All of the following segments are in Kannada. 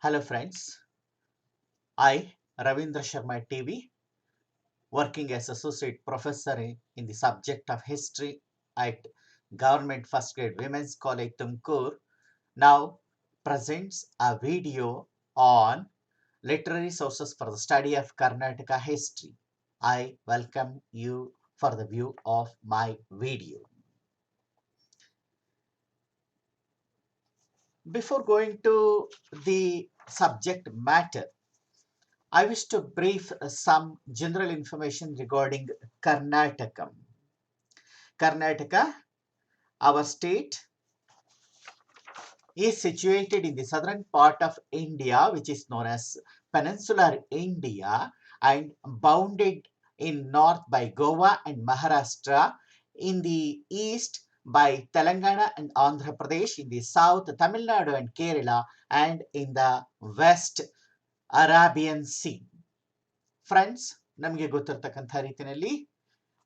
Hello friends, I Ravindra Sharma TV, working as associate professor in the subject of history at Government First Grade Women's College Tumkur, now presents a video on literary sources for the study of Karnataka history. I welcome you for the view of my video. Before going to the subject matter, I wish to brief some general information regarding Karnataka. Karnataka, our state, is situated in the southern part of India, which is known as Peninsular India, and bounded in north by Goa and Maharashtra, in the east by Telangana and Andhra Pradesh, in the south Tamil Nadu and Kerala, and in the west Arabian Sea. Friends, ನಮಗೆ ಗೊತ್ತಿರತಕ್ಕಂಥ ರೀತಿಯಲ್ಲಿ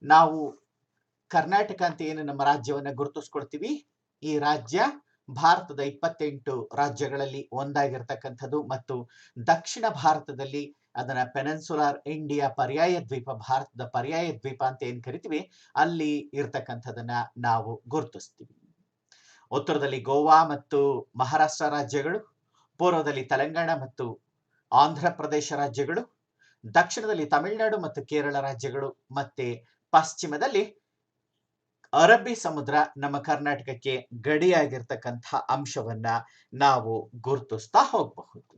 ನಾವು ಕರ್ನಾಟಕ ಅಂತ ಏನು ನಮ್ಮ ರಾಜ್ಯವನ್ನು ಗುರುತಿಸ್ಕೊಳ್ತೀವಿ, ಈ ರಾಜ್ಯ ಭಾರತದ 28 ರಾಜ್ಯಗಳಲ್ಲಿ ಒಂದಾಗಿರ್ತಕ್ಕಂಥದ್ದು ಮತ್ತು ದಕ್ಷಿಣ ಭಾರತದಲ್ಲಿ ಅದನ್ನ ಪೆನಿನ್ಸುಲಾರ್ ಇಂಡಿಯಾ ಪರ್ಯಾಯ ದ್ವೀಪ, ಭಾರತದ ಪರ್ಯಾಯ ದ್ವೀಪ ಅಂತ ಏನ್ ಕರಿತೀವಿ, ಅಲ್ಲಿ ಇರ್ತಕ್ಕಂಥದನ್ನ ನಾವು ಗುರುತಿಸ್ತೀವಿ. ಉತ್ತರದಲ್ಲಿ ಗೋವಾ ಮತ್ತು ಮಹಾರಾಷ್ಟ್ರ ರಾಜ್ಯಗಳು, ಪೂರ್ವದಲ್ಲಿ ತೆಲಂಗಾಣ ಮತ್ತು ಆಂಧ್ರ ಪ್ರದೇಶ ರಾಜ್ಯಗಳು, ದಕ್ಷಿಣದಲ್ಲಿ ತಮಿಳುನಾಡು ಮತ್ತು ಕೇರಳ ರಾಜ್ಯಗಳು, ಮತ್ತೆ ಪಶ್ಚಿಮದಲ್ಲಿ ಅರಬ್ಬಿ ಸಮುದ್ರ ನಮ್ಮ ಕರ್ನಾಟಕಕ್ಕೆ ಗಡಿಯಾಗಿರ್ತಕ್ಕಂಥ ಅಂಶವನ್ನ ನಾವು ಗುರುತಿಸ್ತಾ ಹೋಗಬಹುದು.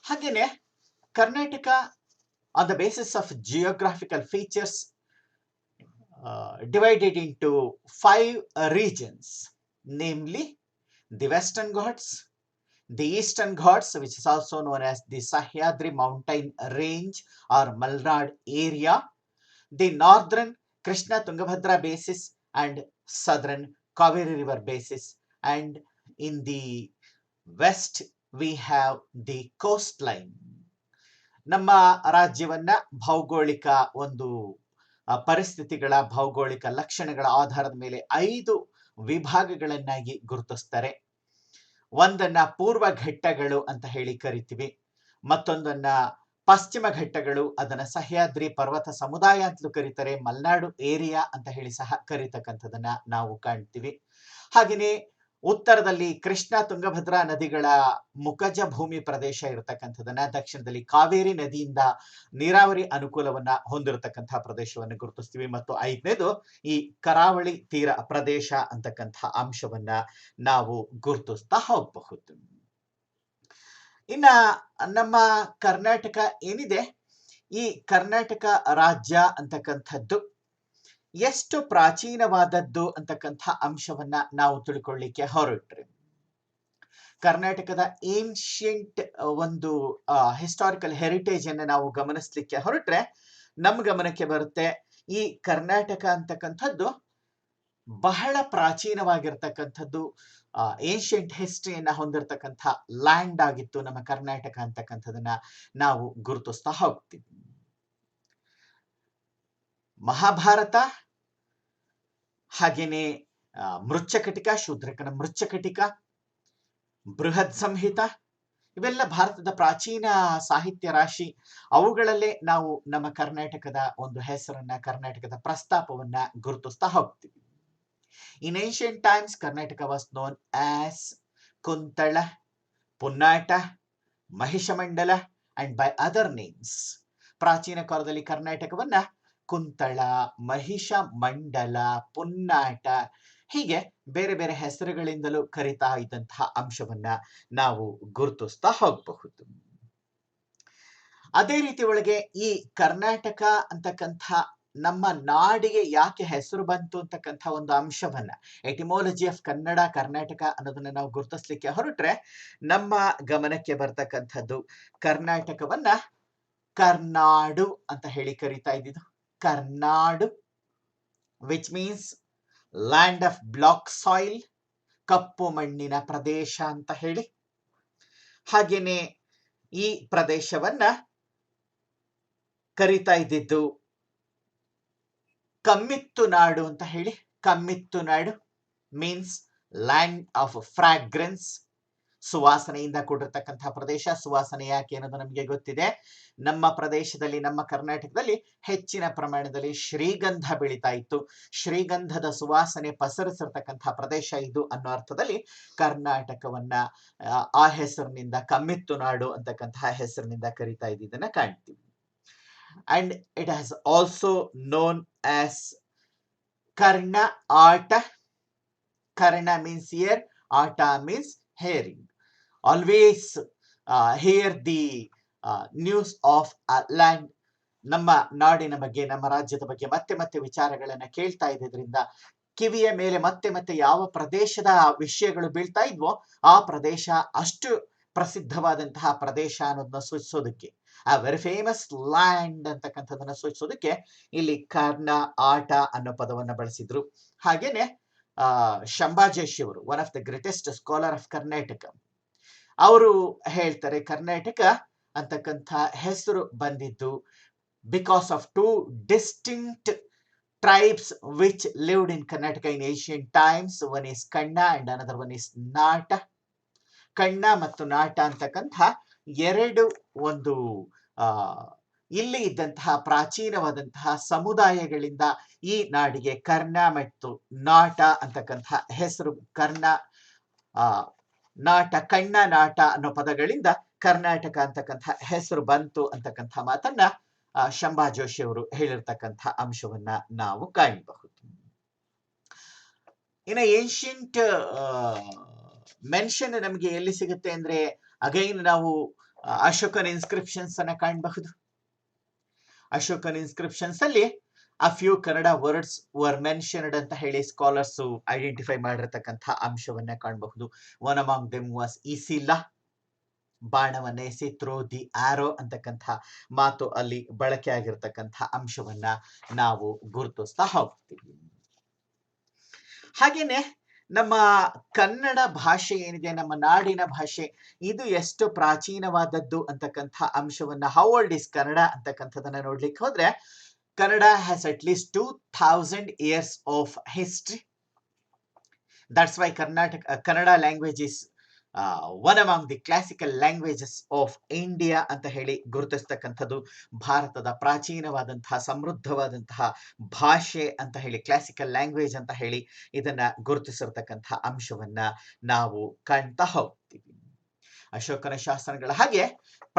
ಹಾಗೇನೆ Karnataka on the basis of geographical features divided into 5 regions, namely the Western Ghats, the Eastern Ghats, which is also known as the Sahyadri mountain range or Malnad area, the Northern Krishna Tungabhadra basis and Southern Kaveri river basis, and in the west we have the coastline. ನಮ್ಮ ರಾಜ್ಯವನ್ನ ಭೌಗೋಳಿಕ ಒಂದು ಪರಿಸ್ಥಿತಿಗಳ ಭೌಗೋಳಿಕ ಲಕ್ಷಣಗಳ ಆಧಾರದ ಮೇಲೆ 5 ವಿಭಾಗಗಳನ್ನಾಗಿ ಗುರುತಿಸ್ತಾರೆ. ಒಂದನ್ನ ಪೂರ್ವ ಘಟ್ಟಗಳು ಅಂತ ಹೇಳಿ ಕರಿತೀವಿ, ಮತ್ತೊಂದನ್ನ ಪಶ್ಚಿಮ ಘಟ್ಟಗಳು, ಅದನ್ನ ಸಹ್ಯಾದ್ರಿ ಪರ್ವತ ಸಮುದಾಯ ಅಂತಲೂ ಕರೀತಾರೆ, ಮಲ್ನಾಡು ಏರಿಯಾ ಅಂತ ಹೇಳಿ ಸಹ ಕರೀತಕ್ಕಂಥದನ್ನ ನಾವು ಕಾಣ್ತೀವಿ. ಹಾಗೆಯೇ ಉತ್ತರದಲ್ಲಿ ಕೃಷ್ಣ ತುಂಗಭದ್ರಾ ನದಿಗಳ ಮುಖಜ ಭೂಮಿ ಪ್ರದೇಶ ಇರತಕ್ಕಂಥದನ್ನ, ದಕ್ಷಿಣದಲ್ಲಿ ಕಾವೇರಿ ನದಿಯಿಂದ ನೀರಾವರಿ ಅನುಕೂಲವನ್ನ ಹೊಂದಿರತಕ್ಕಂತಹ ಪ್ರದೇಶವನ್ನು ಗುರುತಿಸ್ತೀವಿ, ಮತ್ತು 5ನೇದು ಈ ಕರಾವಳಿ ತೀರ ಪ್ರದೇಶ ಅಂತಕ್ಕಂಥ ಅಂಶವನ್ನ ನಾವು ಗುರುತಿಸ್ತಾ ಹೋಗಬಹುದು. ಇನ್ನ ನಮ್ಮ ಕರ್ನಾಟಕ ಏನಿದೆ, ಈ ಕರ್ನಾಟಕ ರಾಜ್ಯ ಅಂತಕ್ಕಂಥದ್ದು ಎಷ್ಟು ಪ್ರಾಚೀನವಾದದ್ದು ಅಂತಕ್ಕಂಥ ಅಂಶವನ್ನ ನಾವು ತಿಳ್ಕೊಳ್ಳಿಕ್ಕೆ ಹೊರಟ್ರೆ, ಕರ್ನಾಟಕದ ಏನ್ಷಿಯಂಟ್ ಒಂದು ಹಿಸ್ಟಾರಿಕಲ್ ಹೆರಿಟೇಜ್ ಅನ್ನು ನಾವು ಗಮನಿಸ್ಲಿಕ್ಕೆ ಹೊರಟ್ರೆ ನಮ್ಮ ಗಮನಕ್ಕೆ ಬರುತ್ತೆ, ಈ ಕರ್ನಾಟಕ ಅಂತಕ್ಕಂಥದ್ದು ಬಹಳ ಪ್ರಾಚೀನವಾಗಿರ್ತಕ್ಕಂಥದ್ದು, ಏನ್ಷಿಯಂಟ್ ಹಿಸ್ಟ್ರಿಯನ್ನ ಹೊಂದಿರತಕ್ಕಂಥ ಲ್ಯಾಂಡ್ ಆಗಿತ್ತು ನಮ್ಮ ಕರ್ನಾಟಕ ಅಂತಕ್ಕಂಥದನ್ನ ನಾವು ಗುರುತಿಸ್ತಾ ಹೋಗ್ತೀವಿ. ಮಹಾಭಾರತ, ಹಾಗೇನೆ ಮೃಚ್ಛಕಟಿಕ, ಶೂದ್ರಕನ ಮೃಚ್ಛಕಟಿಕ, ಬೃಹತ್ ಸಂಹಿತ, ಇವೆಲ್ಲ ಭಾರತದ ಪ್ರಾಚೀನ ಸಾಹಿತ್ಯ ರಾಶಿ. ಅವುಗಳಲ್ಲೇ ನಾವು ನಮ್ಮ ಕರ್ನಾಟಕದ ಒಂದು ಹೆಸರನ್ನ, ಕರ್ನಾಟಕದ ಪ್ರಸ್ತಾಪವನ್ನ ಗುರುತಿಸ್ತಾ ಹೋಗ್ತೀವಿ. In ancient times, Karnataka was known as Kuntala, Punnata, Mahishamandala and by other names. ಪ್ರಾಚೀನ ಕಾಲದಲ್ಲಿ ಕರ್ನಾಟಕವನ್ನ ಕುಂತಳ, ಮಹಿಷ ಮಂಡಲ, ಪುನ್ನಾಟ, ಹೀಗೆ ಬೇರೆ ಬೇರೆ ಹೆಸರುಗಳಿಂದಲೂ ಕರೀತಾ ಇದ್ದಂತಹ ಅಂಶವನ್ನ ನಾವು ಗುರುತಿಸ್ತಾ ಹೋಗಬಹುದು. ಅದೇ ರೀತಿ ಒಳಗೆ ಈ ಕರ್ನಾಟಕ ಅಂತಕ್ಕಂಥ ನಮ್ಮ ನಾಡಿಗೆ ಯಾಕೆ ಹೆಸರು ಬಂತು ಅಂತಕ್ಕಂಥ ಒಂದು ಅಂಶವನ್ನ, ಎಟಿಮಾಲಜಿ ಆಫ್ ಕನ್ನಡ, ಕರ್ನಾಟಕ ಅನ್ನೋದನ್ನ ನಾವು ಗುರುತಿಸ್ಲಿಕ್ಕೆ ಹೊರಟ್ರೆ ನಮ್ಮ ಗಮನಕ್ಕೆ ಬರ್ತಕ್ಕಂಥದ್ದು ಕರ್ನಾಟಕವನ್ನ ಕರ್ನಾಡು ಅಂತ ಹೇಳಿ ಕರೀತಾ ಇದ್ದಿದ್ದು. Karnadu which means land of black soil, ಕಪ್ಪು ಮಣ್ಣಿನ ಪ್ರದೇಶ ಅಂತ ಹೇಳಿ. ಹಾಗೇನೆ ಈ ಪ್ರದೇಶವನ್ನ ಕರೀತಾ ಇದ್ದಿದ್ದು ಕಮ್ಮಿತ್ತು ನಾಡು ಅಂತ ಹೇಳಿ. ಕಮ್ಮಿತ್ತು ನಾಡು ಮೀನ್ಸ್ ಲ್ಯಾಂಡ್ ಆಫ್ ಫ್ರಾಗ್ರೆನ್ಸ್, ಸುವಾಸನೆಯಿಂದ ಕೂಡಿರ್ತಕ್ಕಂತಹ ಪ್ರದೇಶ. ಸುವಾಸನೆ ಯಾಕೆ ಅನ್ನೋದು ನಮಗೆ ಗೊತ್ತಿದೆ. ನಮ್ಮ ಪ್ರದೇಶದಲ್ಲಿ, ನಮ್ಮ ಕರ್ನಾಟಕದಲ್ಲಿ ಹೆಚ್ಚಿನ ಪ್ರಮಾಣದಲ್ಲಿ ಶ್ರೀಗಂಧ ಬೆಳೀತಾ ಇತ್ತು. ಶ್ರೀಗಂಧದ ಸುವಾಸನೆ ಪಸರಿಸಿರ್ತಕ್ಕಂತಹ ಪ್ರದೇಶ ಇದು ಅನ್ನೋ ಅರ್ಥದಲ್ಲಿ ಕರ್ನಾಟಕವನ್ನ ಆ ಹೆಸರಿನಿಂದ, ಕಮ್ಮಿತ್ತು ನಾಡು ಅಂತಕ್ಕಂತಹ ಹೆಸರಿನಿಂದ ಕರಿತಾ ಇದ್ದಿದ್ದನ್ನ ಕಾಣ್ತೀವಿ. And it has also known as Karna ಆಟ. ಕರ್ಣ ಮೀನ್ಸ್ ಇಯರ್, ಆಟ means hearing. Always hear the news of a land. ನಮ್ಮ ನಾಡಿನ ಬಗ್ಗೆ, ನಮ್ಮ ರಾಜ್ಯದ ಬಗ್ಗೆ ಮತ್ತೆ ಮತ್ತೆ ವಿಚಾರಗಳನ್ನ ಕೇಳ್ತಾ ಇದ್ದಿದ್ರಿಂದ ಕಿವಿಯ ಮೇಲೆ ಮತ್ತೆ ಮತ್ತೆ ಯಾವ ಪ್ರದೇಶದ ವಿಷಯಗಳು ಬೀಳ್ತಾ ಇದ್ವೋ ಆ ಪ್ರದೇಶ ಅಷ್ಟು ಪ್ರಸಿದ್ಧವಾದಂತಹ ಪ್ರದೇಶ ಅನ್ನೋದನ್ನ ಸೂಚಿಸೋದಕ್ಕೆ, ಆ ವೆರಿ ಫೇಮಸ್ ಲ್ಯಾಂಡ್ ಅಂತಕ್ಕಂಥದನ್ನ ಸೂಚಿಸೋದಕ್ಕೆ ಇಲ್ಲಿ ಕರ್ಣ ಆಟ ಅನ್ನೋ ಪದವನ್ನ ಬಳಸಿದ್ರು. ಹಾಗೇನೆ ಶಂಭಾಜೇಶಿ ಅವರು, one of the greatest scholar of Karnataka, ಅವರು ಹೇಳ್ತಾರೆ ಕರ್ನಾಟಕ ಅಂತಕ್ಕಂಥ ಹೆಸರು ಬಂದಿದ್ದು because of two distinct tribes which lived in Karnataka in ancient times. One is ಕಣ್ಣ ಅಂಡ್ ಅನದರ್ ಒನ್ ಈಸ್ ನಾಟ. ಕಣ್ಣ ಮತ್ತು ನಾಟ ಅಂತಕ್ಕಂಥ ಎರಡು ಒಂದು ಇಲ್ಲಿ ಇದ್ದಂತಹ ಪ್ರಾಚೀನವಾದಂತಹ ಸಮುದಾಯಗಳಿಂದ ಈ ನಾಡಿಗೆ ಕರ್ಣ ಮತ್ತು ನಾಟ ಅಂತಕ್ಕಂಥ ಹೆಸರು, ಕರ್ಣ ನಾಟ, ಕಣ್ಣ ನಾಟ ಅನ್ನೋ ಪದಗಳಿಂದ ಕರ್ನಾಟಕ ಅಂತಕ್ಕಂಥ ಹೆಸರು ಬಂತು ಅಂತಕ್ಕಂಥ ಮಾತನ್ನ ಶಂಭಾಜೋಶಿ ಅವರು ಹೇಳಿರ್ತಕ್ಕಂಥ ಅಂಶವನ್ನ ನಾವು ಕಾಣಬಹುದು. ಇನ್ನು ಏನ್ಷಿಯಂಟ್ ಮೆನ್ಷನ್ ನಮಗೆ ಎಲ್ಲಿ ಸಿಗುತ್ತೆ ಅಂದ್ರೆ, ಅಗೈನ್ ನಾವು ಅಶೋಕನ್ ಇನ್ಸ್ಕ್ರಿಪ್ಷನ್ಸ್ ಅನ್ನ ಕಾಣಬಹುದು. ಅಶೋಕನ್ ಇನ್ಸ್ಕ್ರಿಪ್ಷನ್ಸ್ ಅಲ್ಲಿ a few Kannada words were mentioned ಅಂತ ಹೇಳಿ ಸ್ಕಾಲರ್ಸ್ ಐಡೆಂಟಿಫೈ ಮಾಡಿರ್ತಕ್ಕಂಥ ಅಂಶವನ್ನ ಕಾಣಬಹುದು. ಒನ್ ಅಮಾಂಗ್ ದೆಮ್ ವಾಸ್ ಇಸಿಲ್ಲ, ಬಾಣವನ್ನ ಎಸಿ, ಥ್ರೋ ದಿ ಆರೋ ಅಂತಕ್ಕಂಥ ಮಾತು ಅಲ್ಲಿ ಬಳಕೆ ಆಗಿರ್ತಕ್ಕಂಥ ಅಂಶವನ್ನ ನಾವು ಗುರುತಿಸ್ತಾ ಹೋಗ್ತೀವಿ. ಹಾಗೇನೆ ನಮ್ಮ ಕನ್ನಡ ಭಾಷೆ ಏನಿದೆ, ನಮ್ಮ ನಾಡಿನ ಭಾಷೆ, ಇದು ಎಷ್ಟು ಪ್ರಾಚೀನವಾದದ್ದು ಅಂತಕ್ಕಂಥ ಅಂಶವನ್ನ, ಹೌ ಓಲ್ಡ್ ಇಸ್ ಕನ್ನಡ ಅಂತಕ್ಕಂಥದನ್ನ ನೋಡ್ಲಿಕ್ಕೆ ಹೋದ್ರೆ, Kannada has at least 2000 years of history. That's why Kannada language is one among the classical languages of India ಅಂತ ಹೇಳಿ ಗುರುತಿಸ್ತಕ್ಕಂಥದ್ದು. ಭಾರತದ ಪ್ರಾಚೀನವಾದಂತಹ ಸಮೃದ್ಧವಾದಂತಹ ಭಾಷೆ ಅಂತ ಹೇಳಿ, ಕ್ಲಾಸಿಕಲ್ ಲ್ಯಾಂಗ್ವೇಜ್ ಅಂತ ಹೇಳಿ ಇದನ್ನ ಗುರುತಿಸಿರ್ತಕ್ಕಂಥ ಅಂಶವನ್ನ ನಾವು ಕಾಣ್ತಾ ಹೋಗ್ತೀವಿ. ಅಶೋಕನ ಶಾಸನಗಳ ಹಾಗೆ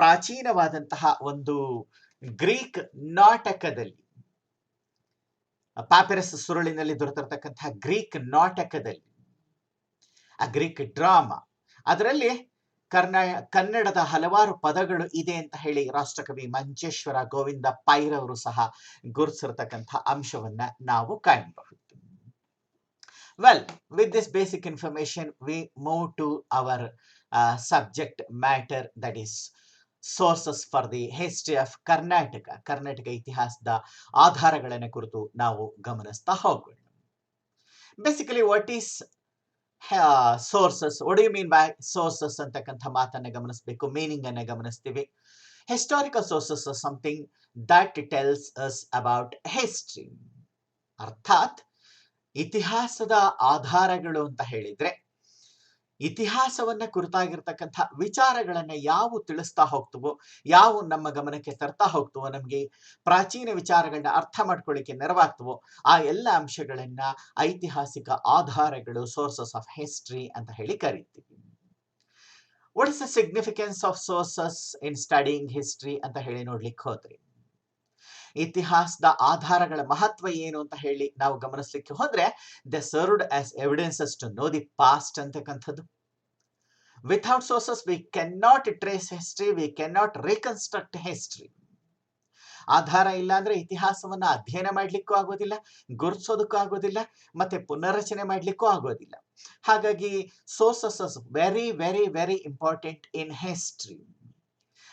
ಪ್ರಾಚೀನವಾದಂತಹ ಒಂದು ಗ್ರೀಕ್ ನಾಟಕದಲ್ಲಿ, ಪಾಪಿರಸ್ ಸುರುಳಿನಲ್ಲಿ ದೊರೆತಿರ್ತಕ್ಕಂತಹ ಗ್ರೀಕ್ ನಾಟಕದಲ್ಲಿ, ಆ ಗ್ರೀಕ್ ಡ್ರಾಮಾ, ಅದರಲ್ಲಿ ಕನ್ನಡದ ಹಲವಾರು ಪದಗಳು ಇದೆ ಅಂತ ಹೇಳಿ ರಾಷ್ಟ್ರಕವಿ ಮಂಚೇಶ್ವರ ಗೋವಿಂದ ಪೈರವರು ಸಹ ಗುರುತಿಸಿರ್ತಕ್ಕಂಥ ಅಂಶವನ್ನ ನಾವು ಕಾಣಬಹುದು. Well, with this basic information we move to our subject matter, that is sources for the history of Karnataka. Karnataka ಇತಿಹಾಸದ ಆಧಾರಗಳನ್ನು ಕುರಿತು ನಾವು ಗಮನಿಸ್ತಾ ಹೋಗೋಣ. Basically what is sources, what you mean by sources ಅಂತಕ್ಕಂಥ ಮಾತನ್ನ ಗಮನಿಸಬೇಕು, ಮೀನಿಂಗ್ ಅನ್ನ ಗಮನಿಸ್ತೀವಿ. Historical sources are something that tells us about history. ಅರ್ಥಾತ್ ಇತಿಹಾಸದ ಆಧಾರಗಳು ಅಂತ ಹೇಳಿದ್ರೆ, ಇತಿಹಾಸವನ್ನ ಕುರಿತಾಗಿರ್ತಕ್ಕಂಥ ವಿಚಾರಗಳನ್ನ ಯಾವ ತಿಳಿಸ್ತಾ ಹೋಗ್ತವೋ, ಯಾವ ನಮ್ಮ ಗಮನಕ್ಕೆ ತರ್ತಾ ಹೋಗ್ತವೋ, ನಮ್ಗೆ ಪ್ರಾಚೀನ ವಿಚಾರಗಳನ್ನ ಅರ್ಥ ಮಾಡ್ಕೊಳ್ಳಿಕ್ಕೆ ನೆರವಾಗ್ತವೋ, ಆ ಎಲ್ಲ ಅಂಶಗಳನ್ನ ಐತಿಹಾಸಿಕ ಆಧಾರಗಳು, ಸೋರ್ಸಸ್ ಆಫ್ ಹಿಸ್ಟ್ರಿ ಅಂತ ಹೇಳಿ ಕರೀತೀವಿ. What is the significance of sources in studying history ಅಂತ ಹೇಳಿ ನೋಡ್ಲಿಕ್ಕೆ ಹೋದ್ರೆ, ಇತಿಹಾಸದ ಆಧಾರಗಳ ಮಹತ್ವ ಏನು ಅಂತ ಹೇಳಿ ನಾವು ಗಮನಿಸ್ಲಿಕ್ಕೆ ಹೋದ್ರೆ, they served as evidences to know the past ಅಂತಕ್ಕಂಥದ್ದು. Without sources we can not trace history, we can not reconstruct history. ಆಧಾರ ಇಲ್ಲ ಅಂದ್ರೆ ಇತಿಹಾಸವನ್ನ ಅಧ್ಯಯನ ಮಾಡ್ಲಿಕ್ಕೂ ಆಗೋದಿಲ್ಲ, ಗುರುತಿಸೋದಕ್ಕೂ ಆಗೋದಿಲ್ಲ, ಮತ್ತೆ ಪುನರ್ರಚನೆ ಮಾಡ್ಲಿಕ್ಕೂ ಆಗೋದಿಲ್ಲ. ಹಾಗಾಗಿ sources very very very important in history.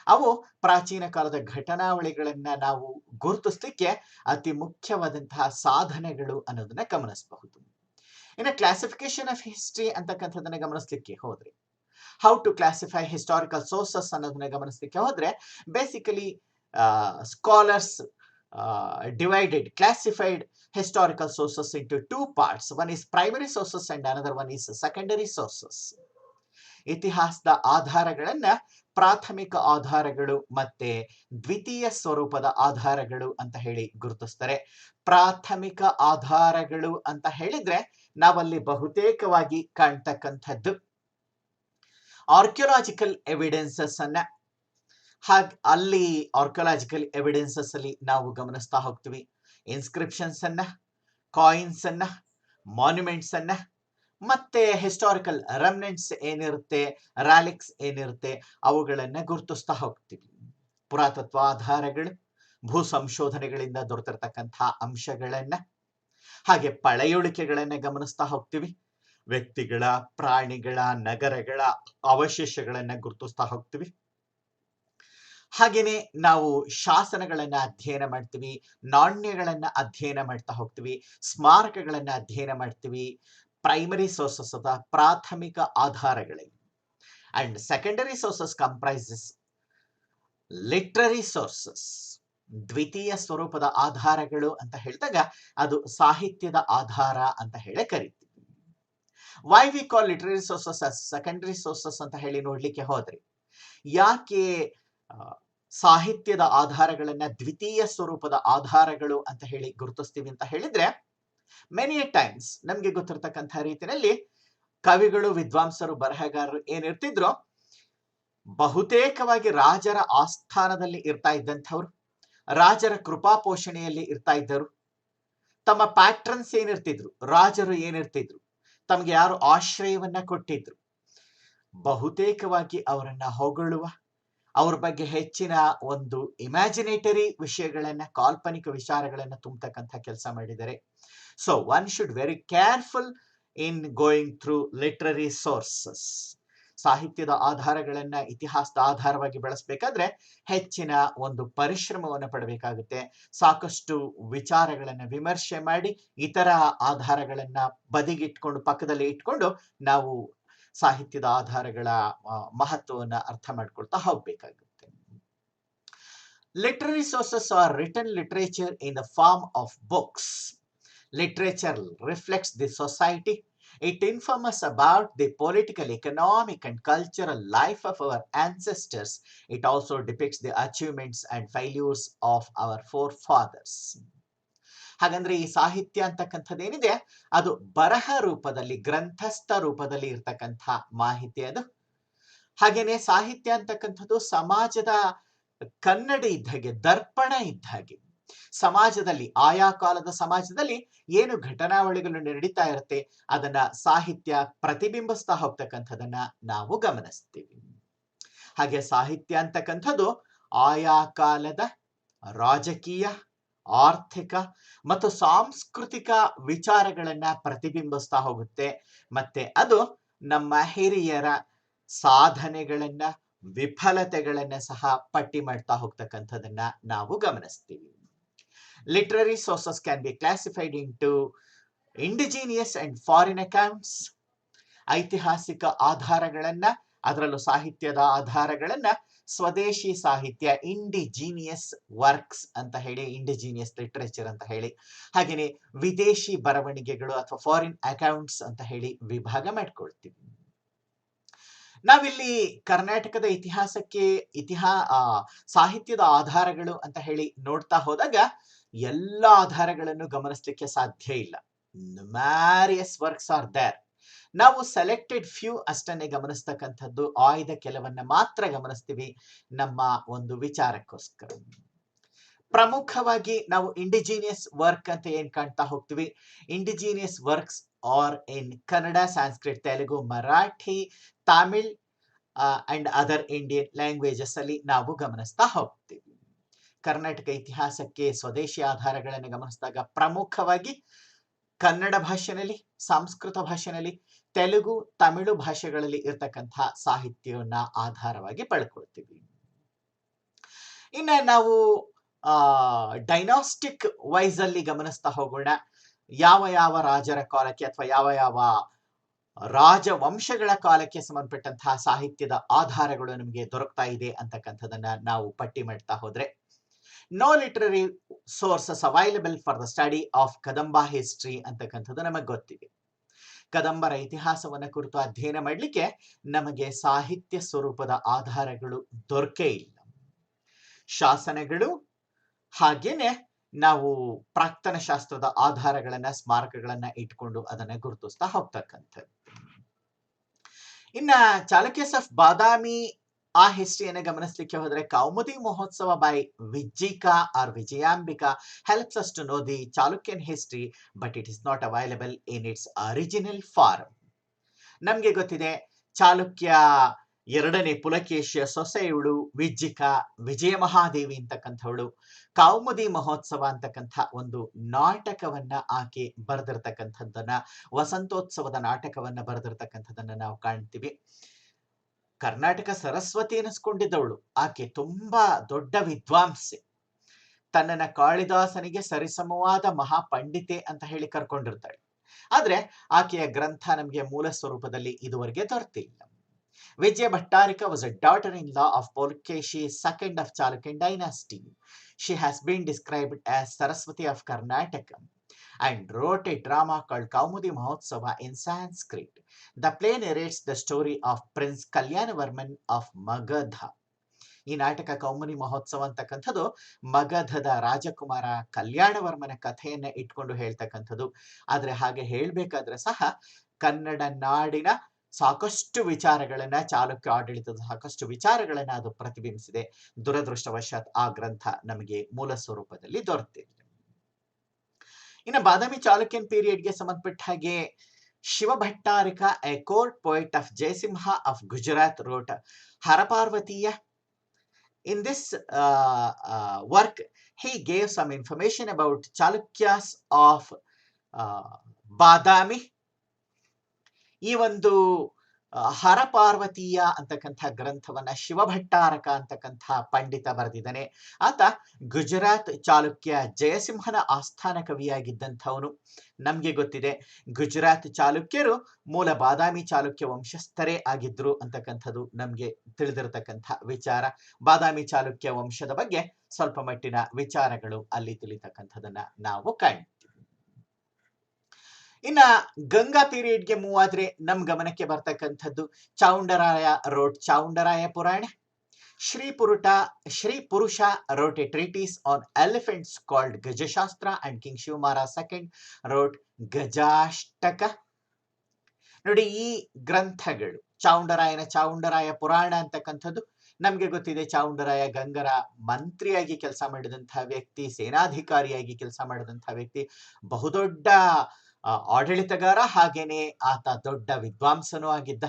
ಅವು ಪ್ರಾಚೀನ ಕಾಲದ ಘಟನಾವಳಿಗಳನ್ನ ನಾವು ಗುರುತಿಸ್ಲಿಕ್ಕೆ ಅತಿ ಮುಖ್ಯವಾದಂತಹ ಸಾಧನೆಗಳು ಅನ್ನೋದನ್ನ ಗಮನಿಸಬಹುದು. ಇನ್ನು ಕ್ಲಾಸಿಫಿಕೇಶನ್ ಆಫ್ ಹಿಸ್ಟ್ರಿ ಅಂತಕ್ಕಂಥದನ್ನ ಗಮನಿಸ್ಲಿಕ್ಕೆ ಹೋದ್ರೆ, how to classify historical sources ಅನ್ನೋದನ್ನ ಗಮನಿಸ್ಲಿಕ್ಕೆ ಹೋದ್ರೆ, basically scholars classified historical sources into two parts. One is primary sources and another one is secondary sources. ಇತಿಹಾಸದ ಆಧಾರಗಳನ್ನ ಪ್ರಾಥಮಿಕ ಆಧಾರಗಳು ಮತ್ತೆ ದ್ವಿತೀಯ ಸ್ವರೂಪದ ಆಧಾರಗಳು ಅಂತ ಹೇಳಿ ಗುರುತಿಸ್ತಾರೆ. ಪ್ರಾಥಮಿಕ ಆಧಾರಗಳು ಅಂತ ಹೇಳಿದ್ರೆ ನಾವಲ್ಲಿ ಬಹುತೇಕವಾಗಿ ಕಾಣ್ತಕ್ಕಂಥದ್ದು ಆರ್ಕಿಯೋಲಾಜಿಕಲ್ ಎವಿಡೆನ್ಸಸ್ ಅನ್ನ. ಅಲ್ಲಿ ಆರ್ಕಿಯೋಲಾಜಿಕಲ್ ಎವಿಡೆನ್ಸಸ್ ಅಲ್ಲಿ ನಾವು ಗಮನಿಸ್ತಾ ಹೋಗ್ತೀವಿ ಇನ್ಸ್ಕ್ರಿಪ್ಷನ್ಸ್ ಅನ್ನ, ಕಾಯಿನ್ಸ್ ಅನ್ನ, ಮಾನ್ಯುಮೆಂಟ್ಸ್ ಅನ್ನ, ಮತ್ತೆ ಹಿಸ್ಟಾರಿಕಲ್ ರೆಮಿನೆಂಟ್ಸ್ ಏನಿರುತ್ತೆ, ರಾಲಿಕ್ಸ್ ಏನಿರುತ್ತೆ, ಅವುಗಳನ್ನ ಗುರುತಿಸ್ತಾ ಹೋಗ್ತೀವಿ. ಪುರಾತತ್ವ ಆಧಾರಗಳು, ಭೂ ಸಂಶೋಧನೆಗಳಿಂದ ದೊರೆತಿರ್ತಕ್ಕಂತಹ ಅಂಶಗಳನ್ನ, ಹಾಗೆ ಪಳೆಯುಳಿಕೆಗಳನ್ನ ಗಮನಿಸ್ತಾ ಹೋಗ್ತೀವಿ. ವ್ಯಕ್ತಿಗಳ, ಪ್ರಾಣಿಗಳ, ನಗರಗಳ ಅವಶೇಷಗಳನ್ನ ಗುರುತಿಸ್ತಾ ಹೋಗ್ತೀವಿ. ಹಾಗೇನೆ ನಾವು ಶಾಸನಗಳನ್ನ ಅಧ್ಯಯನ ಮಾಡ್ತೀವಿ, ನಾಣ್ಯಗಳನ್ನ ಅಧ್ಯಯನ ಮಾಡ್ತಾ ಹೋಗ್ತೀವಿ, ಸ್ಮಾರಕಗಳನ್ನ ಅಧ್ಯಯನ ಮಾಡ್ತೀವಿ. ಪ್ರೈಮರಿ ಸೋರ್ಸಸ್ ಅಥವಾ ಪ್ರಾಥಮಿಕ ಆಧಾರಗಳಿವೆ. And secondary sources comprises literary sources. ದ್ವಿತೀಯ ಸ್ವರೂಪದ ಆಧಾರಗಳು ಅಂತ ಹೇಳಿದಾಗ ಅದು ಸಾಹಿತ್ಯದ ಆಧಾರ ಅಂತ ಹೇಳಿ ಕರಿತೀವಿ. Why we call literary sources as secondary sources ಅಂತ ಹೇಳಿ ನೋಡ್ಲಿಕ್ಕೆ ಹೋದ್ರೆ, ಯಾಕೆ ಸಾಹಿತ್ಯದ ಆಧಾರಗಳನ್ನ ದ್ವಿತೀಯ ಸ್ವರೂಪದ ಆಧಾರಗಳು ಅಂತ ಹೇಳಿ ಗುರುತಿಸ್ತೀವಿ ಅಂತ ಹೇಳಿದ್ರೆ, ಮೆನಿ ಟೈಮ್ಸ್ ನಮ್ಗೆ ಗೊತ್ತಿರತಕ್ಕಂತಹ ರೀತಿಯಲ್ಲಿ ಕವಿಗಳು, ವಿದ್ವಾಂಸರು, ಬರಹಗಾರರು ಏನಿರ್ತಿದ್ರು ಬಹುತೇಕವಾಗಿ ರಾಜರ ಆಸ್ಥಾನದಲ್ಲಿ ಇರ್ತಾ ಇದ್ದಂಥವ್ರು, ರಾಜರ ಕೃಪಾ ಪೋಷಣೆಯಲ್ಲಿ ಇರ್ತಾ ಇದ್ದರು. ತಮ್ಮ ಪ್ಯಾಟ್ರನ್ಸ್ ಏನಿರ್ತಿದ್ರು, ರಾಜರು ಏನಿರ್ತಿದ್ರು, ತಮ್ಗೆ ಯಾರು ಆಶ್ರಯವನ್ನ ಕೊಟ್ಟಿದ್ರು, ಬಹುತೇಕವಾಗಿ ಅವರನ್ನ ಹೊಗಳುವ, ಅವ್ರ ಬಗ್ಗೆ ಹೆಚ್ಚಿನ ಒಂದು ಇಮ್ಯಾಜಿನೇಟರಿ ವಿಷಯಗಳನ್ನ, ಕಾಲ್ಪನಿಕ ವಿಚಾರಗಳನ್ನ ತುಂಬತಕ್ಕಂಥ ಕೆಲಸ ಮಾಡಿದ್ದಾರೆ. So one should very careful in going through literary sources. ಸಾಹಿತ್ಯದ ಆಧಾರಗಳನ್ನ ಇತಿಹಾಸದ ಆಧಾರವಾಗಿ ಬಳಸಬೇಕಾದ್ರೆ ಹೆಚ್ಚಿನ ಒಂದು ಪರಿಶ್ರಮವನ್ನು ಪಡಬೇಕಾಗುತ್ತೆ. ಸಾಕಷ್ಟು ವಿಚಾರಗಳನ್ನ ವಿಮರ್ಶೆ ಮಾಡಿ ಇತರ ಆಧಾರಗಳನ್ನ ಬದಿಗಿಟ್ಕೊಂಡು, ಪಕ್ಕದಲ್ಲಿ ಇಟ್ಕೊಂಡು ನಾವು ಸಾಹಿತ್ಯದ ಆಧಾರಗಳ ಮಹತ್ವವನ್ನು ಅರ್ಥ ಮಾಡ್ಕೊಳ್ತಾ ಹೋಗ್ಬೇಕಾಗುತ್ತೆ. Literary sources are written literature in the form of books. Literature reflects the society. It informs us about the political, economic, and cultural life of our ancestors. It also depicts the achievements and failures of our forefathers. ಹಾಗಂದ್ರೆ ಈ ಸಾಹಿತ್ಯ ಅಂತಕ್ಕಂಥದ್ದೇನಿದೆ ಅದು ಬರಹ ರೂಪದಲ್ಲಿ, ಗ್ರಂಥಸ್ಥ ರೂಪದಲ್ಲಿ ಇರ್ತಕ್ಕಂಥ ಮಾಹಿತಿ ಅದು. ಹಾಗೇನೆ ಸಾಹಿತ್ಯ ಅಂತಕ್ಕಂಥದ್ದು ಸಮಾಜದ ಕನ್ನಡಿ ಇದ್ದ ಹಾಗೆ, ದರ್ಪಣ ಇದ್ದ ಹಾಗೆ. ಸಮಾಜದಲ್ಲಿ, ಆಯಾ ಕಾಲದ ಸಮಾಜದಲ್ಲಿ ಏನು ಘಟನಾವಳಿಗಳು ನಡೀತಾ ಇರುತ್ತೆ ಅದನ್ನ ಸಾಹಿತ್ಯ ಪ್ರತಿಬಿಂಬಿಸ್ತಾ ಹೋಗ್ತಕ್ಕಂಥದನ್ನ ನಾವು ಗಮನಿಸ್ತೀವಿ. ಹಾಗೆ ಸಾಹಿತ್ಯ ಅಂತಕ್ಕಂಥದ್ದು ಆಯಾ ಕಾಲದ ರಾಜಕೀಯ, ಆರ್ಥಿಕ ಮತ್ತು ಸಾಂಸ್ಕೃತಿಕ ವಿಚಾರಗಳನ್ನ ಪ್ರತಿಬಿಂಬಿಸ್ತಾ ಹೋಗುತ್ತೆ. ಮತ್ತೆ ಅದು ನಮ್ಮ ಹಿರಿಯರ ಸಾಧನೆಗಳನ್ನ, ವಿಫಲತೆಗಳನ್ನ ಸಹ ಪಟ್ಟಿ ಮಾಡ್ತಾ ಹೋಗ್ತಕ್ಕಂಥದನ್ನ ನಾವು ಗಮನಿಸ್ತೀವಿ. Literary sources can be classified into indigenous and foreign accounts. ಐತಿಹಾಸಿಕ ಆಧಾರಗಳನ್ನ, ಅದರಲ್ಲೂ ಸಾಹಿತ್ಯದ ಆಧಾರಗಳನ್ನ ಸ್ವದೇಶಿ ಸಾಹಿತ್ಯ, ಇಂಡಿಜಿನಿಯಸ್ ವರ್ಕ್ಸ್ ಅಂತ ಹೇಳಿ, ಇಂಡಿಜಿನಿಯಸ್ ಲಿಟರೇಚರ್ ಅಂತ ಹೇಳಿ, ಹಾಗೇನೆ ವಿದೇಶಿ ಬರವಣಿಗೆಗಳು ಅಥವಾ ಫಾರಿನ್ ಅಕೌಂಟ್ಸ್ ಅಂತ ಹೇಳಿ ವಿಭಾಗ ಮಾಡ್ಕೊಳ್ತೀವಿ. ನಾವಿಲ್ಲಿ ಕರ್ನಾಟಕದ ಇತಿಹಾಸಕ್ಕೆ ಸಾಹಿತ್ಯದ ಆಧಾರಗಳು ಅಂತ ಹೇಳಿ ನೋಡ್ತಾ ಹೋದಾಗ ಎಲ್ಲ ಆಧಾರಗಳನ್ನು ಗಮನಿಸಲಿಕ್ಕೆ ಸಾಧ್ಯ ಇಲ್ಲ. ನ್ಯೂಮರಿಯಸ್ ವರ್ಕ್ಸ್ ಆರ್ ದೇರ್. ನಾವು ಸೆಲೆಕ್ಟೆಡ್ ಫ್ಯೂ ಅಷ್ಟನ್ನೇ ಗಮನಿಸ್ತಕ್ಕಂಥದ್ದು, ಆಯ್ದ ಕೆಲವನ್ನ ಮಾತ್ರ ಗಮನಿಸ್ತೀವಿ ನಮ್ಮ ಒಂದು ವಿಚಾರಕ್ಕೋಸ್ಕರ. ಪ್ರಮುಖವಾಗಿ ನಾವು ಇಂಡಿಜಿನಿಯಸ್ ವರ್ಕ್ ಅಂತ ಏನ್ ಕಾಣ್ತಾ ಹೋಗ್ತೀವಿ, indigenous works are in Kannada, Sanskrit, Telugu, Marathi, Tamil and other Indian languages ಅಲ್ಲಿ ನಾವು ಗಮನಿಸ್ತಾ ಹೋಗ್ತೀವಿ. ಕರ್ನಾಟಕ ಇತಿಹಾಸಕ್ಕೆ ಸ್ವದೇಶಿ ಆಧಾರಗಳನ್ನು ಗಮನಿಸಿದಾಗ ಪ್ರಮುಖವಾಗಿ ಕನ್ನಡ ಭಾಷೆಯಲ್ಲಿ, ಸಂಸ್ಕೃತ ಭಾಷೆಯಲ್ಲಿ, ತೆಲುಗು, ತಮಿಳು ಭಾಷೆಗಳಲ್ಲಿ ಇರ್ತಕ್ಕಂತಹ ಸಾಹಿತ್ಯವನ್ನ ಆಧಾರವಾಗಿ ಪಡ್ಕೊಳ್ತೀವಿ. ಇನ್ನು ನಾವು ಡೈನಾಸ್ಟಿಕ್ ವೈಸ್ ಅಲ್ಲಿ ಗಮನಿಸ್ತಾ ಹೋಗೋಣ. ಯಾವ ಯಾವ ರಾಜರ ಕಾಲಕ್ಕೆ ಅಥವಾ ಯಾವ ಯಾವ ರಾಜವಂಶಗಳ ಕಾಲಕ್ಕೆ ಸಂಬಂಧಪಟ್ಟಂತಹ ಸಾಹಿತ್ಯದ ಆಧಾರಗಳು ನಮಗೆ ದೊರಕ್ತಾ ಇದೆ ಅಂತಕ್ಕಂಥದನ್ನ ನಾವು ಪಟ್ಟಿ ಮಾಡ್ತಾ ಹೋದ್ರೆ, no literary sources available for the study of Kadamba history ಅಂತಕ್ಕಂಥದ್ದು ನಮಗೆ ಗೊತ್ತಿದೆ. ಕದಂಬರ ಇತಿಹಾಸವನ್ನ ಕುರಿತು ಅಧ್ಯಯನ ಮಾಡಲಿಕ್ಕೆ ನಮಗೆ ಸಾಹಿತ್ಯ ಸ್ವರೂಪದ ಆಧಾರಗಳು ದೊರಕೇ ಇಲ್ಲ. ಶಾಸನಗಳು ಹಾಗೇನೆ ನಾವು ಪ್ರಾಕ್ತನ ಶಾಸ್ತ್ರದ ಆಧಾರಗಳನ್ನ, ಸ್ಮಾರಕಗಳನ್ನ ಇಟ್ಕೊಂಡು ಅದನ್ನ ಗುರುತಿಸ್ತಾ ಹೋಗ್ತಕ್ಕಂಥದ್ದು. ಇನ್ನ ಚಾಲುಕ್ಯಸ್ ಆಫ್ ಬಾದಾಮಿ ಆ ಹಿಸ್ಟ್ರಿಯನ್ನು ಗಮನಿಸಲಿಕ್ಕೆ ಹೋದ್ರೆ, Kaumudi Mahotsava by Vijjika or Vijayambika helps us to know the Chalukyan history, but it is not available in its original form. ನಮ್ಗೆ ಗೊತ್ತಿದೆ, ಚಾಲುಕ್ಯ ಎರಡನೇ ಪುಲಕೇಶಿಯ ಸೊಸೆ ಇವಳು ವಿಜ್ಜಿಕಾ, ವಿಜಯ ಮಹಾದೇವಿ ಅಂತಕ್ಕಂಥವಳು ಕೌಮುದಿ ಮಹೋತ್ಸವ ಅಂತಕ್ಕಂಥ ಒಂದು ನಾಟಕವನ್ನ ಆಕೆ ಬರೆದಿರ್ತಕ್ಕಂಥದ್ದನ್ನ, ವಸಂತೋತ್ಸವದ ನಾಟಕವನ್ನ ಬರೆದಿರ್ತಕ್ಕಂಥದ್ದನ್ನ ನಾವು ಕಾಣ್ತೀವಿ. ಕರ್ನಾಟಕ ಸರಸ್ವತಿ ಎನಿಸ್ಕೊಂಡಿದ್ದವಳು ಆಕೆ, ತುಂಬಾ ದೊಡ್ಡ ವಿದ್ವಾಂಸೆ, ತನ್ನನ್ನ ಕಾಳಿದಾಸನಿಗೆ ಸರಿಸಮವಾದ ಮಹಾಪಂಡಿತೆ ಅಂತ ಹೇಳಿ ಕರ್ಕೊಂಡಿರ್ತಾಳೆ. ಆದ್ರೆ ಆಕೆಯ ಗ್ರಂಥ ನಮಗೆ ಮೂಲ ಸ್ವರೂಪದಲ್ಲಿ ಇದುವರೆಗೆ ದೊರೆತಿಲ್ಲ. Vijaya Bhattarika was a daughter-in-law of Pulkeshi II of Chalukyan dynasty. She has been described as Saraswati of Karnataka and wrote a drama called Kaumudi Mahotsava in Sanskrit. The play narrates the story of Prince Kalyanavarman of Magadha. ಈ ನಾಟಕ ಕೌಮುದಿ ಮಹೋತ್ಸವ ಅಂತಕ್ಕಂಥದ್ದು ಮಗಧದ ರಾಜಕುಮಾರ ಕಲ್ಯಾಣವರ್ಮನ ಕಥೆಯನ್ನ ಇಟ್ಕೊಂಡು ಹೇಳ್ತಕ್ಕಂಥದ್ದು. ಆದ್ರೆ ಹಾಗೆ ಹೇಳ್ಬೇಕಾದ್ರೆ ಸಹ ಕನ್ನಡ ನಾಡಿನ ಸಾಕಷ್ಟು ವಿಚಾರಗಳನ್ನ, ಚಾಲುಕ್ಯ ಆಡಳಿತದ ಸಾಕಷ್ಟು ವಿಚಾರಗಳನ್ನ ಅದು ಪ್ರತಿಬಿಂಬಿಸಿದೆ. ದುರದೃಷ್ಟವಶಾತ್ ಆ ಗ್ರಂಥ ನಮಗೆ ಮೂಲ ಸ್ವರೂಪದಲ್ಲಿ ದೊರೆತಿಲ್ಲ. ಇನ್ನು ಬಾದಾಮಿ ಚಾಲುಕ್ಯನ್ ಪೀರಿಯಡ್ಗೆ ಸಂಬಂಧಪಟ್ಟ ಹಾಗೆ Shivabhattarika, a court poet of Jayasimha of Gujarat, wrote Haraparvatiya. In this work, he gave some information about Chalukyas of Badami. ಈ ಒಂದು ಹರಪಾರ್ವತೀಯ ಅಂತಕ್ಕಂಥ ಗ್ರಂಥವನ್ನ ಶಿವಭಟ್ಟಾರಕ ಅಂತಕ್ಕಂಥ ಪಂಡಿತ ಬರೆದಿದ್ದಾನೆ. ಆತ ಗುಜರಾತ್ ಚಾಲುಕ್ಯ ಜಯಸಿಂಹನ ಆಸ್ಥಾನ ಕವಿಯಾಗಿದ್ದಂಥವನು. ನಮ್ಗೆ ಗೊತ್ತಿದೆ, ಗುಜರಾತ್ ಚಾಲುಕ್ಯರು ಮೂಲ ಬಾದಾಮಿ ಚಾಲುಕ್ಯ ವಂಶಸ್ಥರೇ ಆಗಿದ್ರು ಅಂತಕ್ಕಂಥದ್ದು ನಮ್ಗೆ ತಿಳಿದಿರತಕ್ಕಂಥ ವಿಚಾರ. ಬಾದಾಮಿ ಚಾಲುಕ್ಯ ವಂಶದ ಬಗ್ಗೆ ಸ್ವಲ್ಪ ಮಟ್ಟಿನ ವಿಚಾರಗಳು ಅಲ್ಲಿ ತಿಳಿತಕ್ಕಂಥದನ್ನ ನಾವು ಕಾಣ್ತೀವಿ. ಇನ್ನ ಗಂಗಾ ಪೀರಿಯಡ್ಗೆ ಮೂವ್ ಆದ್ರೆ ನಮ್ ಗಮನಕ್ಕೆ ಬರ್ತಕ್ಕಂಥದ್ದು ಚೌಂಡರಾಯ ರೋಟ್ ಚೌಂಡರಾಯ ಪುರಾಣ. ಶ್ರೀ ಪುರುಷ wrote a treatise on elephants called Gajashastra and King Shivamara II wrote ಗಜಾಷ್ಟಕ. ನೋಡಿ, ಈ ಗ್ರಂಥಗಳು ಚೌಂಡರಾಯ ಪುರಾಣ ಅಂತಕ್ಕಂಥದ್ದು ನಮ್ಗೆ ಗೊತ್ತಿದೆ. ಚೌಂಡರಾಯ ಗಂಗರ ಮಂತ್ರಿಯಾಗಿ ಕೆಲಸ ಮಾಡಿದಂತಹ ವ್ಯಕ್ತಿ, ಸೇನಾಧಿಕಾರಿಯಾಗಿ ಕೆಲಸ ಮಾಡಿದಂತಹ ವ್ಯಕ್ತಿ, ಬಹುದೊಡ್ಡ ಆಡಳಿತಗಾರ, ಹಾಗೇನೆ ಆತ ದೊಡ್ಡ ವಿದ್ವಾಂಸನೂ ಆಗಿದ್ದ.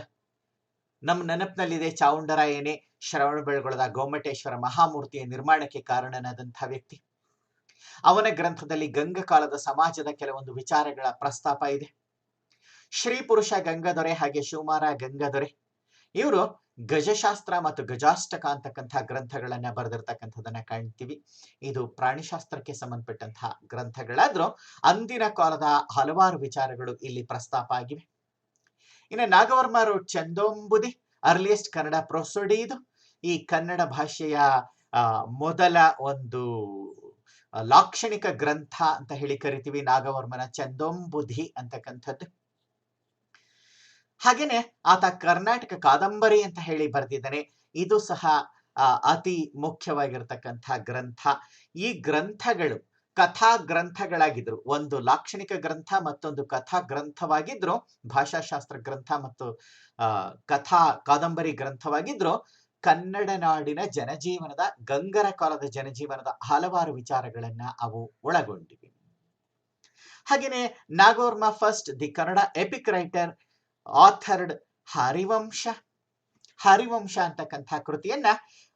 ನಮ್ಮ ನೆನಪಿನಲ್ಲಿದೆ, ಚಾವುಂಡರಾಯನೇ ಶ್ರವಣಬೆಳಗೊಳದ ಗೋಮಟೇಶ್ವರ ಮಹಾಮೂರ್ತಿಯ ನಿರ್ಮಾಣಕ್ಕೆ ಕಾರಣನಾದಂತಹ ವ್ಯಕ್ತಿ. ಅವನ ಗ್ರಂಥದಲ್ಲಿ ಗಂಗಾ ಕಾಲದ ಸಮಾಜದ ಕೆಲವೊಂದು ವಿಚಾರಗಳ ಪ್ರಸ್ತಾಪ ಇದೆ. ಶ್ರೀ ಪುರುಷ ಗಂಗಾದೊರೆ ಹಾಗೆ ಶಿವಮಾರ ಗಂಗಾದೊರೆ ಇವರು ಗಜಶಾಸ್ತ್ರ ಮತ್ತು ಗಜಾಷ್ಟಕ ಅಂತಕ್ಕಂಥ ಗ್ರಂಥಗಳನ್ನ ಬರೆದಿರ್ತಕ್ಕಂಥದನ್ನ ಕಾಣ್ತೀವಿ. ಇದು ಪ್ರಾಣಿಶಾಸ್ತ್ರಕ್ಕೆ ಸಂಬಂಧಪಟ್ಟಂತಹ ಗ್ರಂಥಗಳಾದ್ರೂ ಅಂದಿನ ಕಾಲದ ಹಲವಾರು ವಿಚಾರಗಳು ಇಲ್ಲಿ ಪ್ರಸ್ತಾಪ ಆಗಿವೆ. ಇನ್ನು ನಾಗವರ್ಮ ರೋಟ್ ಚಂದೋಂಬುದಿ, ಅರ್ಲಿಯೆಸ್ಟ್ ಕನ್ನಡ ಪ್ರೊಸೊಡಿ. ಇದು ಈ ಕನ್ನಡ ಭಾಷೆಯ ಮೊದಲ ಒಂದು ಲಾಕ್ಷಣಿಕ ಗ್ರಂಥ ಅಂತ ಹೇಳಿ ಕರಿತೀವಿ, ನಾಗವರ್ಮನ ಚಂದೋಂಬುಧಿ ಅಂತಕ್ಕಂಥದ್ದು. ಹಾಗೇನೆ ಆತ ಕರ್ನಾಟಕ ಕಾದಂಬರಿ ಅಂತ ಹೇಳಿ ಬರೆದಿದ್ದಾನೆ. ಇದು ಸಹ ಅತಿ ಮುಖ್ಯವಾಗಿರ್ತಕ್ಕಂಥ ಗ್ರಂಥ. ಈ ಗ್ರಂಥಗಳು ಕಥಾ ಗ್ರಂಥಗಳಾಗಿದ್ರು. ಒಂದು ಲಾಕ್ಷಣಿಕ ಗ್ರಂಥ, ಮತ್ತೊಂದು ಕಥಾ ಗ್ರಂಥವಾಗಿದ್ರು. ಭಾಷಾಶಾಸ್ತ್ರ ಗ್ರಂಥ ಮತ್ತು ಕಥಾ ಕಾದಂಬರಿ ಗ್ರಂಥವಾಗಿದ್ರು. ಕನ್ನಡ ನಾಡಿನ ಜನಜೀವನದ, ಗಂಗರ ಕಾಲದ ಜನಜೀವನದ ಹಲವಾರು ವಿಚಾರಗಳನ್ನ ಅವು ಒಳಗೊಂಡಿವೆ. ಹಾಗೇನೆ Nagavarma first, the Kannada epic writer, authored Harivamsha ಅಂತಕ್ಕಂಥ ಕೃತಿಯನ್ನ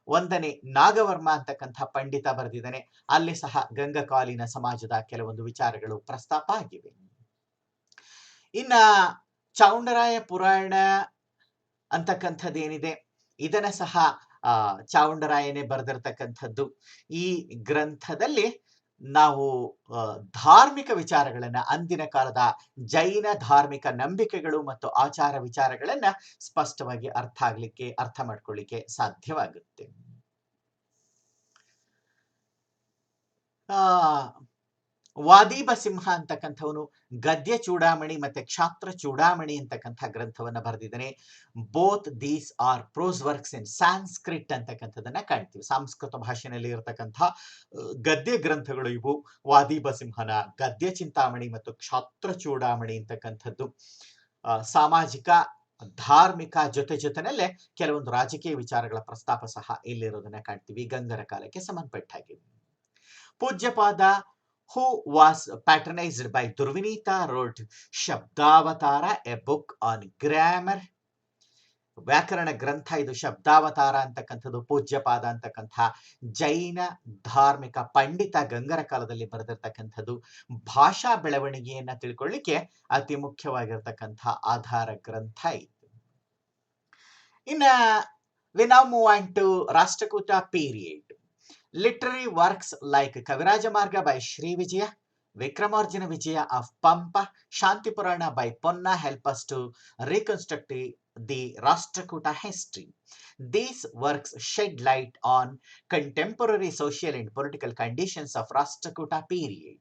1ನೇ ನಾಗವರ್ಮ ಅಂತಕ್ಕಂಥ ಪಂಡಿತ ಬರೆದಿದ್ದಾನೆ. ಅಲ್ಲಿ ಸಹ ಗಂಗಾಕಾಲೀನ ಸಮಾಜದ ಕೆಲವೊಂದು ವಿಚಾರಗಳು ಪ್ರಸ್ತಾಪ ಆಗಿವೆ. ಇನ್ನ ಚೌಂಡರಾಯ ಪುರಾಣ ಅಂತಕ್ಕಂಥದ್ದೇನಿದೆ, ಇದನ್ನ ಸಹ ಚೌಂಡರಾಯನೇ ಬರೆದಿರ್ತಕ್ಕಂಥದ್ದು. ಈ ಗ್ರಂಥದಲ್ಲಿ ನಾವು ಧಾರ್ಮಿಕ ವಿಚಾರಗಳನ್ನ, ಅಂದಿನ ಕಾಲದ ಜೈನ ಧಾರ್ಮಿಕ ನಂಬಿಕೆಗಳು ಮತ್ತು ಆಚಾರ ವಿಚಾರಗಳನ್ನ ಸ್ಪಷ್ಟವಾಗಿ ಅರ್ಥ ಮಾಡ್ಕೊಳ್ಳಿಕ್ಕೆ ಸಾಧ್ಯವಾಗುತ್ತೆ. ವಾದೀಬಸಿಂಹ ಅಂತಕ್ಕಂಥವನು ಗದ್ಯ ಚೂಡಾಮಣಿ ಮತ್ತೆ ಕ್ಷಾತ್ರ ಚೂಡಾಮಣಿ ಅಂತಕ್ಕಂಥ ಗ್ರಂಥವನ್ನ ಬರೆದಿದ್ದಾನೆ. Both these are prose works in Sanskrit ಅಂತಕ್ಕಂಥದನ್ನ ಕಾಣ್ತೀವಿ. ಸಂಸ್ಕೃತ ಭಾಷೆಯಲ್ಲಿ ಇರತಕ್ಕಂಥ ಗದ್ಯ ಗ್ರಂಥಗಳು ಇವು. ವಾದೀಬಸಿಂಹನ ಗದ್ಯ ಚಿಂತಾಮಣಿ ಮತ್ತು ಕ್ಷಾತ್ರ ಚೂಡಾಮಣಿ ಅಂತಕ್ಕಂಥದ್ದು ಸಾಮಾಜಿಕ ಧಾರ್ಮಿಕ ಜೊತೆನಲ್ಲೇ ಕೆಲವೊಂದು ರಾಜಕೀಯ ವಿಚಾರಗಳ ಪ್ರಸ್ತಾಪ ಸಹ ಇಲ್ಲಿರೋದನ್ನ ಕಾಣ್ತೀವಿ. ಗಂಗರ ಕಾಲಕ್ಕೆ ಸಂಬಂಧಪಟ್ಟ ಹಾಗೆ. Pujyapada who was patronized by Durvinita wrote Shabdavatara, a book on grammar. ವ್ಯಾಕರಣ ಗ್ರಂಥ ಇದು ಶಬ್ದಾವತಾರ ಅಂತಕ್ಕಂಥದ್ದು. ಪೂಜ್ಯಪಾದ ಅಂತಕ್ಕಂಥ ಜೈನ ಧಾರ್ಮಿಕ ಪಂಡಿತ ಗಂಗರ ಕಾಲದಲ್ಲಿ ಬರೆದಿರ್ತಕ್ಕಂಥದ್ದು. ಭಾಷಾ ಬೆಳವಣಿಗೆಯನ್ನ ತಿಳ್ಕೊಳ್ಳಿಕ್ಕೆ ಅತಿ ಮುಖ್ಯವಾಗಿರ್ತಕ್ಕಂಥ ಆಧಾರ ಗ್ರಂಥ ಇದು. ಇನ್ನ we now move on to Rashtrakuta period. Literary works like Kaviraja Marga by Sri Vijaya, Vikramarjuna Vijaya of Pampa, Shanti Purana by Ponna help us to reconstruct the Rashtrakuta history. These works shed light on contemporary social and political conditions of Rashtrakuta period.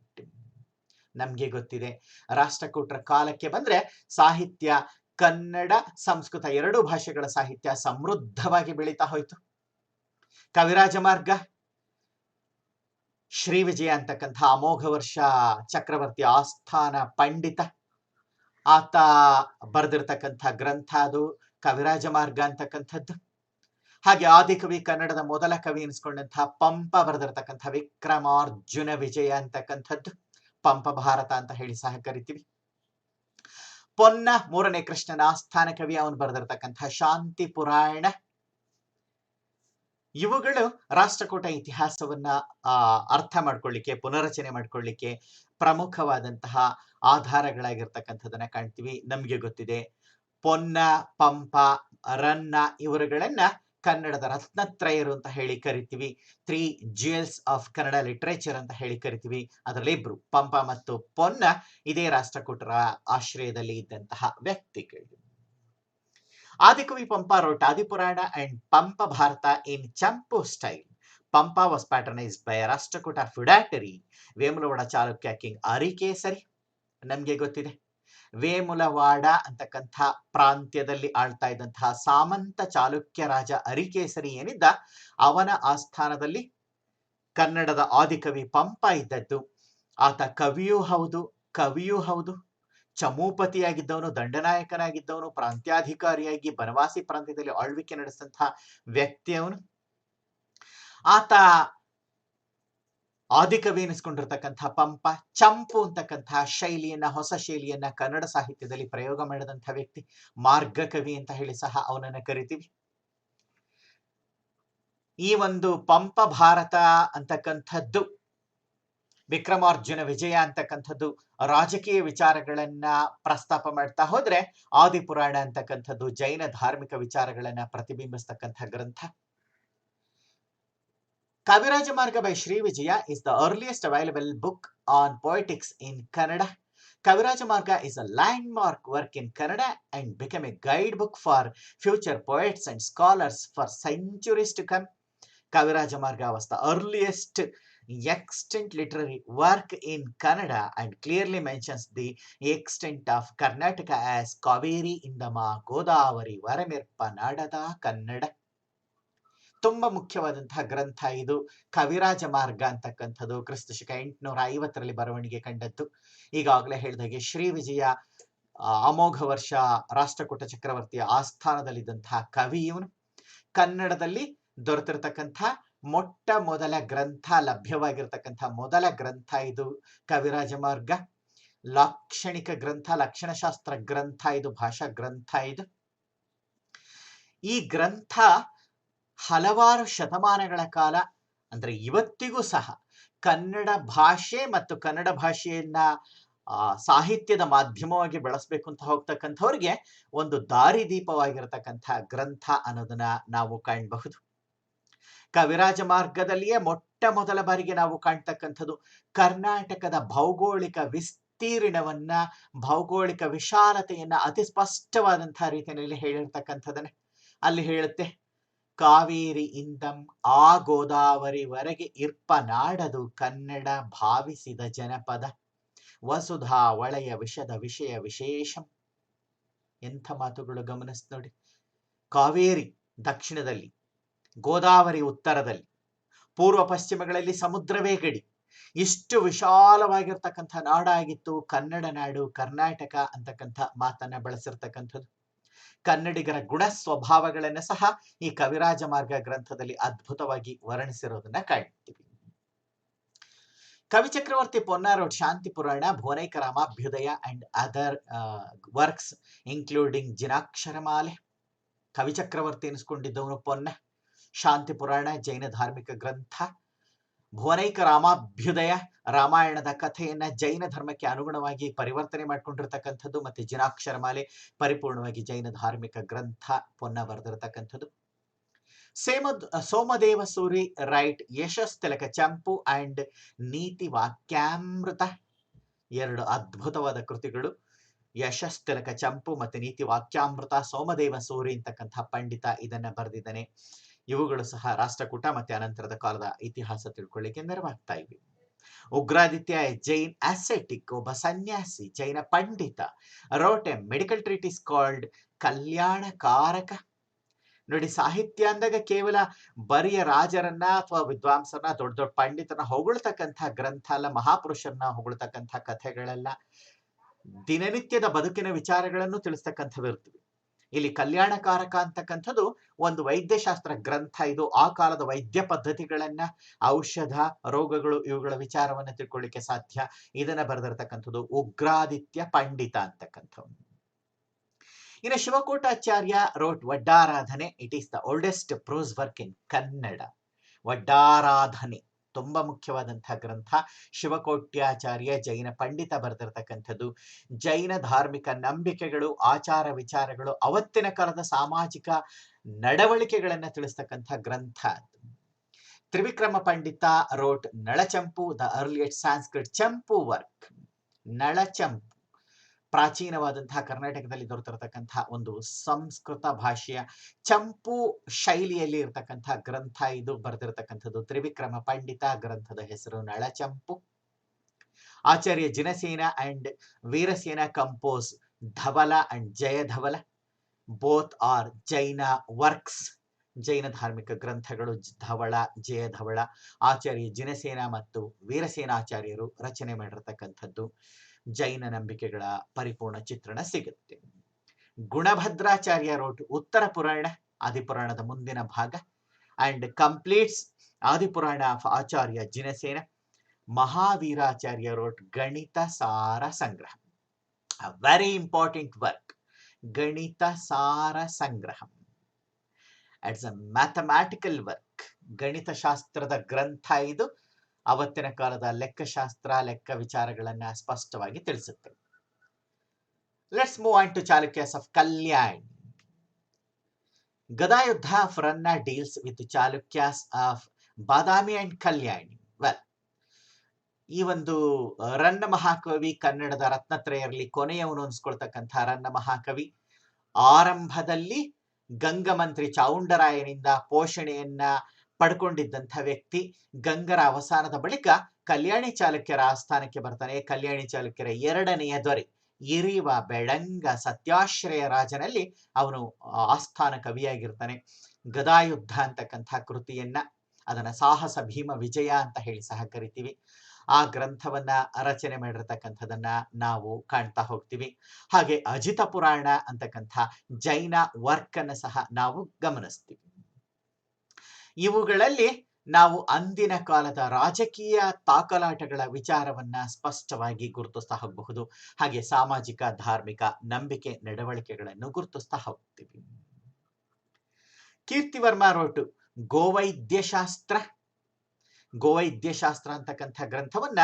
ನಮ್ಗೆ ಗೊತ್ತಿದೆ, ರಾಷ್ಟ್ರಕೂಟರ ಕಾಲಕ್ಕೆ ಬಂದ್ರೆ ಸಾಹಿತ್ಯ ಕನ್ನಡ ಸಂಸ್ಕೃತ ಎರಡೂ ಭಾಷೆಗಳ ಸಾಹಿತ್ಯ ಸಮೃದ್ಧವಾಗಿ ಬೆಳೀತಾ ಹೋಯ್ತು. ಕವಿರಾಜ ಮಾರ್ಗ, ಶ್ರೀ ವಿಜಯ ಅಂತಕ್ಕಂಥ ಅಮೋಘ ವರ್ಷ ಚಕ್ರವರ್ತಿ ಆಸ್ಥಾನ ಪಂಡಿತ, ಆತ ಬರೆದಿರ್ತಕ್ಕಂಥ ಗ್ರಂಥ ಅದು ಕವಿರಾಜ ಮಾರ್ಗ ಅಂತಕ್ಕಂಥದ್ದು. ಹಾಗೆ ಆದಿಕವಿ, ಕನ್ನಡದ ಮೊದಲ ಕವಿ ಎನಿಸ್ಕೊಂಡಂತಹ ಪಂಪ ಬರೆದಿರ್ತಕ್ಕಂಥ ವಿಕ್ರಮಾರ್ಜುನ ವಿಜಯ ಅಂತಕ್ಕಂಥದ್ದು, ಪಂಪ ಭಾರತ ಅಂತ ಹೇಳಿ ಸಹ ಕರಿತೀವಿ. ಪೊನ್ನ ಮೂರನೇ ಕೃಷ್ಣನ ಆಸ್ಥಾನ ಕವಿ, ಅವನು ಬರೆದಿರ್ತಕ್ಕಂಥ ಶಾಂತಿ ಪುರಾಣ. ಇವುಗಳು ರಾಷ್ಟ್ರಕೂಟ ಇತಿಹಾಸವನ್ನ ಅರ್ಥ ಮಾಡ್ಕೊಳ್ಳಿಕ್ಕೆ, ಪುನರಚನೆ ಮಾಡ್ಕೊಳ್ಳಿಕ್ಕೆ ಪ್ರಮುಖವಾದಂತಹ ಆಧಾರಗಳಾಗಿರ್ತಕ್ಕಂಥದನ್ನ ಕಾಣ್ತೀವಿ. ನಮ್ಗೆ ಗೊತ್ತಿದೆ, ಪೊನ್ನ, ಪಂಪ, ರನ್ನ ಇವರುಗಳನ್ನ ಕನ್ನಡದ ರತ್ನತ್ರಯರು ಅಂತ ಹೇಳಿ ಕರಿತೀವಿ. 3 jewels ಆಫ್ ಕನ್ನಡ ಲಿಟರೇಚರ್ ಅಂತ ಹೇಳಿ ಕರಿತೀವಿ. ಅದರಲ್ಲಿ ಇಬ್ರು, ಪಂಪ ಮತ್ತು ಪೊನ್ನ, ಇದೇ ರಾಷ್ಟ್ರಕೂಟರ ಆಶ್ರಯದಲ್ಲಿ ಇದ್ದಂತಹ ವ್ಯಕ್ತಿಗಳು. Adikavi Pampa wrote Adipurana and Pampa Bharata in Champu style. Pampa was patronized by Rashtrakuta feudatory Vemulawada Chalukya king Arikesari. ನಮ್ಗೆ ಗೊತ್ತಿದೆ, ವೇಮುಲವಾಡ ಅಂತಕ್ಕಂಥ ಪ್ರಾಂತ್ಯದಲ್ಲಿ ಆಳ್ತಾ ಇದ್ದಂತಹ ಸಾಮಂತ ಚಾಲುಕ್ಯ ರಾಜ ಅರಿಕೇಸರಿ ಏನಿದ್ದ, ಅವನ ಆಸ್ಥಾನದಲ್ಲಿ ಕನ್ನಡದ ಆದಿಕವಿ ಪಂಪ ಇದ್ದದ್ದು. ಆತ ಕವಿಯೂ ಹೌದು, ಕವಿಯೂ ಹೌದು, ಚಮೂಪತಿಯಾಗಿದ್ದವನು, ದಂಡನಾಯಕನಾಗಿದ್ದವನು, ಪ್ರಾಂತ್ಯಾಧಿಕಾರಿಯಾಗಿ ಬನವಾಸಿ ಪ್ರಾಂತ್ಯದಲ್ಲಿ ಆಳ್ವಿಕೆ ನಡೆಸಿದಂತಹ ವ್ಯಕ್ತಿಯವನು. ಆತ ಆದಿಕವಿ ಎನಿಸ್ಕೊಂಡಿರ್ತಕ್ಕಂಥ ಪಂಪ ಚಂಪು ಅಂತಕ್ಕಂತಹ ಶೈಲಿಯನ್ನ, ಹೊಸ ಶೈಲಿಯನ್ನ ಕನ್ನಡ ಸಾಹಿತ್ಯದಲ್ಲಿ ಪ್ರಯೋಗ ಮಾಡಿದಂಥ ವ್ಯಕ್ತಿ. ಮಾರ್ಗ ಕವಿ ಅಂತ ಹೇಳಿ ಸಹ ಅವನನ್ನ ಕರಿತೀವಿ. ಈ ಒಂದು ಪಂಪ ಭಾರತ ಅಂತಕ್ಕಂಥದ್ದು, ವಿಕ್ರಮಾರ್ಜುನ ವಿಜಯ ಅಂತಕ್ಕಂಥದ್ದು ರಾಜಕೀಯ ವಿಚಾರಗಳನ್ನ ಪ್ರಸ್ತಾಪ ಮಾಡ್ತಾ ಹೋದ್ರೆ, ಆದಿಪುರಾಣ ಅಂತಕ್ಕಂಥದ್ದು ಜೈನ ಧಾರ್ಮಿಕ ವಿಚಾರಗಳನ್ನ ಪ್ರತಿಬಿಂಬಿಸ್ತಕ್ಕಂಥ ಗ್ರಂಥ. ಕವಿರಾಜ ಮಾರ್ಗ by Sri Vijaya is the earliest available book on poetics in Kannada. Kaviraja Marga is a landmark work in Kannada and became a guidebook for future poets and scholars for centuries to come. Kaviraja Marga was the earliest extant literary work in Kannada and clearly mentions the extent of Karnataka as Kaveri Indama Godavari Varamirpa Nadada Kannada. ತುಂಬಾ ಮುಖ್ಯವಾದಂತಹ ಗ್ರಂಥ ಇದು. ಕವಿರಾಜ ಮಾರ್ಗ ಅಂತಕ್ಕಂಥದ್ದು ಕ್ರಿಸ್ತ ಶಕ 850ರಲ್ಲಿ ಬರವಣಿಗೆ ಕಂಡದ್ದು. ಈಗಾಗಲೇ ಹೇಳಿದಾಗೆ ಶ್ರೀ ವಿಜಯ ಅಮೋಘ ವರ್ಷ ರಾಷ್ಟ್ರಕೂಟ ಚಕ್ರವರ್ತಿಯ ಆಸ್ಥಾನದಲ್ಲಿದ್ದಂತಹ ಕವಿ ಇವನು. ಕನ್ನಡದಲ್ಲಿ ದೊರೆತಿರ್ತಕ್ಕಂಥ ಮೊಟ್ಟ ಮೊದಲ ಗ್ರಂಥ, ಲಭ್ಯವಾಗಿರ್ತಕ್ಕಂಥ ಮೊದಲ ಗ್ರಂಥ ಇದು ಕವಿರಾಜ ಮಾರ್ಗ. ಲಾಕ್ಷಣಿಕ ಗ್ರಂಥ, ಲಕ್ಷಣಶಾಸ್ತ್ರ ಗ್ರಂಥ ಇದು, ಭಾಷಾ ಗ್ರಂಥ ಇದು. ಈ ಗ್ರಂಥ ಹಲವಾರು ಶತಮಾನಗಳ ಕಾಲ, ಅಂದ್ರೆ ಇವತ್ತಿಗೂ ಸಹ ಕನ್ನಡ ಭಾಷೆ ಮತ್ತು ಕನ್ನಡ ಭಾಷೆಯನ್ನ ಸಾಹಿತ್ಯದ ಮಾಧ್ಯಮವಾಗಿ ಬೆಳೆಸಬೇಕು ಅಂತ ಹೋಗ್ತಕ್ಕಂಥವ್ರಿಗೆ ಒಂದು ದಾರಿದೀಪವಾಗಿರತಕ್ಕಂಥ ಗ್ರಂಥ ಅನ್ನೋದನ್ನ ನಾವು ಕಾಣಬಹುದು. ಕವಿರಾಜ ಮಾರ್ಗದಲ್ಲಿಯೇ ಮೊಟ್ಟ ಮೊದಲ ಬಾರಿಗೆ ನಾವು ಕಾಣ್ತಕ್ಕಂಥದ್ದು ಕರ್ನಾಟಕದ ಭೌಗೋಳಿಕ ವಿಸ್ತೀರ್ಣವನ್ನ, ಭೌಗೋಳಿಕ ವಿಶಾಲತೆಯನ್ನ ಅತಿ ಸ್ಪಷ್ಟವಾದಂತಹ ರೀತಿಯಲ್ಲಿ ಹೇಳಿರ್ತಕ್ಕಂಥದನ್ನೇ. ಅಲ್ಲಿ ಹೇಳುತ್ತೆ, ಕಾವೇರಿ ಇಂದಂ ಆ ಗೋದಾವರಿವರೆಗೆ ಇರ್ಪ ನಾಡದು ಕನ್ನಡ ಭಾವಿಸಿದ ಜನಪದ ವಸುಧಾ ಒಳೆಯ ವಿಷದ ವಿಷಯ ವಿಶೇಷಂ. ಎಂಥ ಮಾತುಗಳು, ಗಮನಿಸ್ ನೋಡಿ. ಕಾವೇರಿ ದಕ್ಷಿಣದಲ್ಲಿ, ಗೋದಾವರಿ ಉತ್ತರದಲ್ಲಿ, ಪೂರ್ವ ಪಶ್ಚಿಮಗಳಲ್ಲಿ ಸಮುದ್ರವೇ ಗಡಿ. ಇಷ್ಟು ವಿಶಾಲವಾಗಿರ್ತಕ್ಕಂಥ ನಾಡಾಗಿತ್ತು ಕನ್ನಡ ನಾಡು, ಕರ್ನಾಟಕ ಅಂತಕ್ಕಂಥ ಮಾತನ್ನ ಬಳಸಿರ್ತಕ್ಕಂಥದ್ದು. ಕನ್ನಡಿಗರ ಗುಣ ಸ್ವಭಾವಗಳನ್ನ ಸಹ ಈ ಕವಿರಾಜ ಮಾರ್ಗ ಗ್ರಂಥದಲ್ಲಿ ಅದ್ಭುತವಾಗಿ ವರ್ಣಿಸಿರೋದನ್ನ ಕಾಣ್ತೀವಿ. ಕವಿ ಚಕ್ರವರ್ತಿ ಪೊನ್ನ wrote ಶಾಂತಿ ಪುರಾಣ, ಭುವನೈಕ ರಾಮಾಭ್ಯುದಯ ಅಂಡ್ ಅದರ್ ವರ್ಕ್ಸ್ ಇನ್ಕ್ಲೂಡಿಂಗ್ ಜಿನಾಕ್ಷರಮಾಲೆ. ಕವಿ ಚಕ್ರವರ್ತಿ ಎನಿಸ್ಕೊಂಡಿದ್ದವನು ಪೊನ್ನ. ಶಾಂತಿ ಪುರಾಣ ಜೈನ ಧಾರ್ಮಿಕ ಗ್ರಂಥ, ಭುವನೈಕ ರಾಮಾಭ್ಯುದಯ ರಾಮಾಯಣದ ಕಥೆಯನ್ನ ಜೈನ ಧರ್ಮಕ್ಕೆ ಅನುಗುಣವಾಗಿ ಪರಿವರ್ತನೆ ಮಾಡಿಕೊಂಡಿರ್ತಕ್ಕಂಥದ್ದು, ಮತ್ತೆ ಜಿನಾಕ್ಷರಮಾಲೆ ಪರಿಪೂರ್ಣವಾಗಿ ಜೈನ ಧಾರ್ಮಿಕ ಗ್ರಂಥ, ಪೊನ್ನ ಬರೆದಿರತಕ್ಕಂಥದ್ದು. Somadeva Suri wrote Yashastilaka Champu and ನೀತಿ ವಾಕ್ಯಾಮೃತ. ಎರಡು ಅದ್ಭುತವಾದ ಕೃತಿಗಳು, ಯಶಸ್ ತಿಲಕ ಚಂಪು ಮತ್ತೆ ನೀತಿ ವಾಕ್ಯಾಮೃತ. ಸೋಮದೇವ ಸೂರಿ ಅಂತಕ್ಕಂಥ ಪಂಡಿತ ಇದನ್ನ ಬರೆದಿದ್ದಾನೆ. ಇವುಗಳು ಸಹ ರಾಷ್ಟ್ರಕೂಟ ಮತ್ತೆ ಅನಂತರದ ಕಾಲದ ಇತಿಹಾಸ ತಿಳ್ಕೊಳ್ಳಿಕ್ಕೆ ನೆರವಾಗ್ತಾ ಇವೆ. ಉಗ್ರಾದಿತ್ಯ ಜೈನ್ ಅಸೆಟಿಕ್, ಒಬ್ಬ ಸನ್ಯಾಸಿ ಜೈನ ಪಂಡಿತ, ರೋಟ್ ಎ ಮೆಡಿಕಲ್ ಟ್ರೀಟಿಸ್ ಕಾಲ್ಡ್ ಕಲ್ಯಾಣಕಾರಕ. ನೋಡಿ, ಸಾಹಿತ್ಯ ಅಂದಾಗ ಕೇವಲ ಬರಿಯ ರಾಜರನ್ನ ಅಥವಾ ವಿದ್ವಾಂಸರನ್ನ, ದೊಡ್ಡ ದೊಡ್ಡ ಪಂಡಿತರನ್ನ ಹೊಗಳ್ತಕ್ಕಂಥ ಗ್ರಂಥ ಅಲ್ಲ, ಮಹಾಪುರುಷರನ್ನ ಹೊಗಳ್ತಕ್ಕಂಥ ಕಥೆಗಳೆಲ್ಲ. ದಿನನಿತ್ಯದ ಬದುಕಿನ ವಿಚಾರಗಳನ್ನು ತಿಳಿಸ್ತಕ್ಕಂಥವಿರ್ತವೆ. ಇಲ್ಲಿ ಕಲ್ಯಾಣಕಾರಕ ಅಂತಕ್ಕಂಥದ್ದು ಒಂದು ವೈದ್ಯಶಾಸ್ತ್ರ ಗ್ರಂಥ. ಇದು ಆ ಕಾಲದ ವೈದ್ಯ ಪದ್ಧತಿಗಳನ್ನ, ಔಷಧ, ರೋಗಗಳು, ಇವುಗಳ ವಿಚಾರವನ್ನ ತಿಳ್ಕೊಳ್ಳಿಕ್ಕೆ ಸಾಧ್ಯ. ಇದನ್ನ ಬರೆದಿರ್ತಕ್ಕಂಥದ್ದು ಉಗ್ರಾದಿತ್ಯ ಪಂಡಿತ ಅಂತಕ್ಕಂಥವ್ರು. ಇನ್ನು Shivakotacharya wrote Vaddaradhane. It is the oldest prose work in Kannada. Vaddaradhane ತುಂಬಾ ಮುಖ್ಯವಾದಂತಹ ಗ್ರಂಥ. ಶಿವಕೋಟ್ಯಾಚಾರ್ಯ ಜೈನ ಪಂಡಿತ ಬರೆದಿರ್ತಕ್ಕಂಥದ್ದು. ಜೈನ ಧಾರ್ಮಿಕ ನಂಬಿಕೆಗಳು, ಆಚಾರ ವಿಚಾರಗಳು, ಅವತ್ತಿನ ಕಾಲದ ಸಾಮಾಜಿಕ ನಡವಳಿಕೆಗಳನ್ನ ತಿಳಿಸ್ತಕ್ಕಂಥ ಗ್ರಂಥ. Trivikrama Pandita wrote Nalachampu, the earliest Sanskrit champu work. Nalachampu ಪ್ರಾಚೀನವಾದಂತಹ ಕರ್ನಾಟಕದಲ್ಲಿ ದೊರೆತಿರತಕ್ಕಂತಹ ಒಂದು ಸಂಸ್ಕೃತ ಭಾಷೆಯ ಚಂಪು ಶೈಲಿಯಲ್ಲಿ ಇರತಕ್ಕಂತಹ ಗ್ರಂಥ. ಇದು ಬರೆದಿರತಕ್ಕಂಥದ್ದು ತ್ರಿವಿಕ್ರಮ ಪಂಡಿತ. ಗ್ರಂಥದ ಹೆಸರು Nalachampu. Acharya Jinasena and Virasena compose Dhavala and Jayadhavala. Both are Jain works. Jain ಧಾರ್ಮಿಕ ಗ್ರಂಥಗಳು ಧವಳ, ಜಯಧವಳ. ಆಚಾರ್ಯ ಜಿನಸೇನ ಮತ್ತು ವೀರಸೇನಾಚಾರ್ಯರು ರಚನೆ ಮಾಡಿರತಕ್ಕಂಥದ್ದು. ಜೈನ ನಂಬಿಕೆಗಳ ಪರಿಪೂರ್ಣ ಚಿತ್ರಣ ಸಿಗುತ್ತೆ. ಗುಣಭದ್ರಾಚಾರ್ಯ ರೋಟ್ ಉತ್ತರ ಪುರಾಣ, ಆದಿಪುರಾಣದ ಮುಂದಿನ ಭಾಗ, and completes Adipurana of Acharya Jinasena. Mahaviracharya wrote Ganita Sara Sangraha. Very important work, Ganita Sara Sangraha. It's a mathematical work. ಗಣಿತಶಾಸ್ತ್ರದ ಗ್ರಂಥ ಇದು. ಅವತ್ತಿನ ಕಾಲದ ಲೆಕ್ಕಶಾಸ್ತ್ರ, ಲೆಕ್ಕ ವಿಚಾರಗಳನ್ನ ಸ್ಪಷ್ಟವಾಗಿ ತಿಳಿಸುತ್ತೆ. Let's move on to Chalukyas of Kalyan. Gadayuddha of Ranna deals with Chalukyas of Badami and Kalyani. Well, ಈ ಒಂದು ರನ್ನ ಮಹಾಕವಿ ಕನ್ನಡದ ರತ್ನತ್ರಯರಲ್ಲಿ ಕೊನೆಯವನು ಅನ್ಸ್ಕೊಳ್ತಕ್ಕಂಥ ರನ್ನ ಮಹಾಕವಿ. ಆರಂಭದಲ್ಲಿ ಗಂಗಮಂತ್ರಿ ಚಾವುಂಡರಾಯನಿಂದ ಪೋಷಣೆಯನ್ನ ಪಡ್ಕೊಂಡಿದ್ದಂಥ ವ್ಯಕ್ತಿ. ಗಂಗರ ಅವಸಾನದ ಬಳಿಕ ಕಲ್ಯಾಣಿ ಚಾಲುಕ್ಯರ ಆಸ್ಥಾನಕ್ಕೆ ಬರ್ತಾನೆ. ಕಲ್ಯಾಣಿ ಚಾಲುಕ್ಯರ ಎರಡನೆಯ ದೊರೆ ಇರಿವ ಬೆಳಂಗ ಸತ್ಯಾಶ್ರಯ ರಾಜನಲ್ಲಿ ಅವನು ಆಸ್ಥಾನ ಕವಿಯಾಗಿರ್ತಾನೆ. ಗದಾಯುದ್ಧ ಅಂತಕ್ಕಂಥ ಕೃತಿಯನ್ನ, ಅದನ್ನ ಸಾಹಸ ಭೀಮ ವಿಜಯ ಅಂತ ಹೇಳಿ ಸಹ ಕರಿತೀವಿ. ಆ ಗ್ರಂಥವನ್ನ ರಚನೆ ಮಾಡಿರ್ತಕ್ಕಂಥದನ್ನ ನಾವು ಕಾಣ್ತಾ ಹೋಗ್ತೀವಿ. ಹಾಗೆ ಅಜಿತ ಪುರಾಣ ಅಂತಕ್ಕಂಥ ಜೈನ ವರ್ಕ್ ಅನ್ನು ಸಹ ನಾವು ಗಮನಿಸ್ತೀವಿ. ಇವುಗಳಲ್ಲಿ ನಾವು ಅಂದಿನ ಕಾಲದ ರಾಜಕೀಯ ತಾಕಲಾಟಗಳ ವಿಚಾರವನ್ನ ಸ್ಪಷ್ಟವಾಗಿ ಗುರುತಿಸ್ತಾ ಹೋಗಬಹುದು. ಹಾಗೆ ಸಾಮಾಜಿಕ, ಧಾರ್ಮಿಕ ನಂಬಿಕೆ, ನಡವಳಿಕೆಗಳನ್ನು ಗುರುತಿಸ್ತಾ ಹೋಗ್ತೀವಿ. ಕೀರ್ತಿವರ್ಮ ರೋಟು ಗೋವೈದ್ಯಶಾಸ್ತ್ರ. ಗೋವೈದ್ಯಶಾಸ್ತ್ರ ಅಂತಕ್ಕಂಥ ಗ್ರಂಥವನ್ನ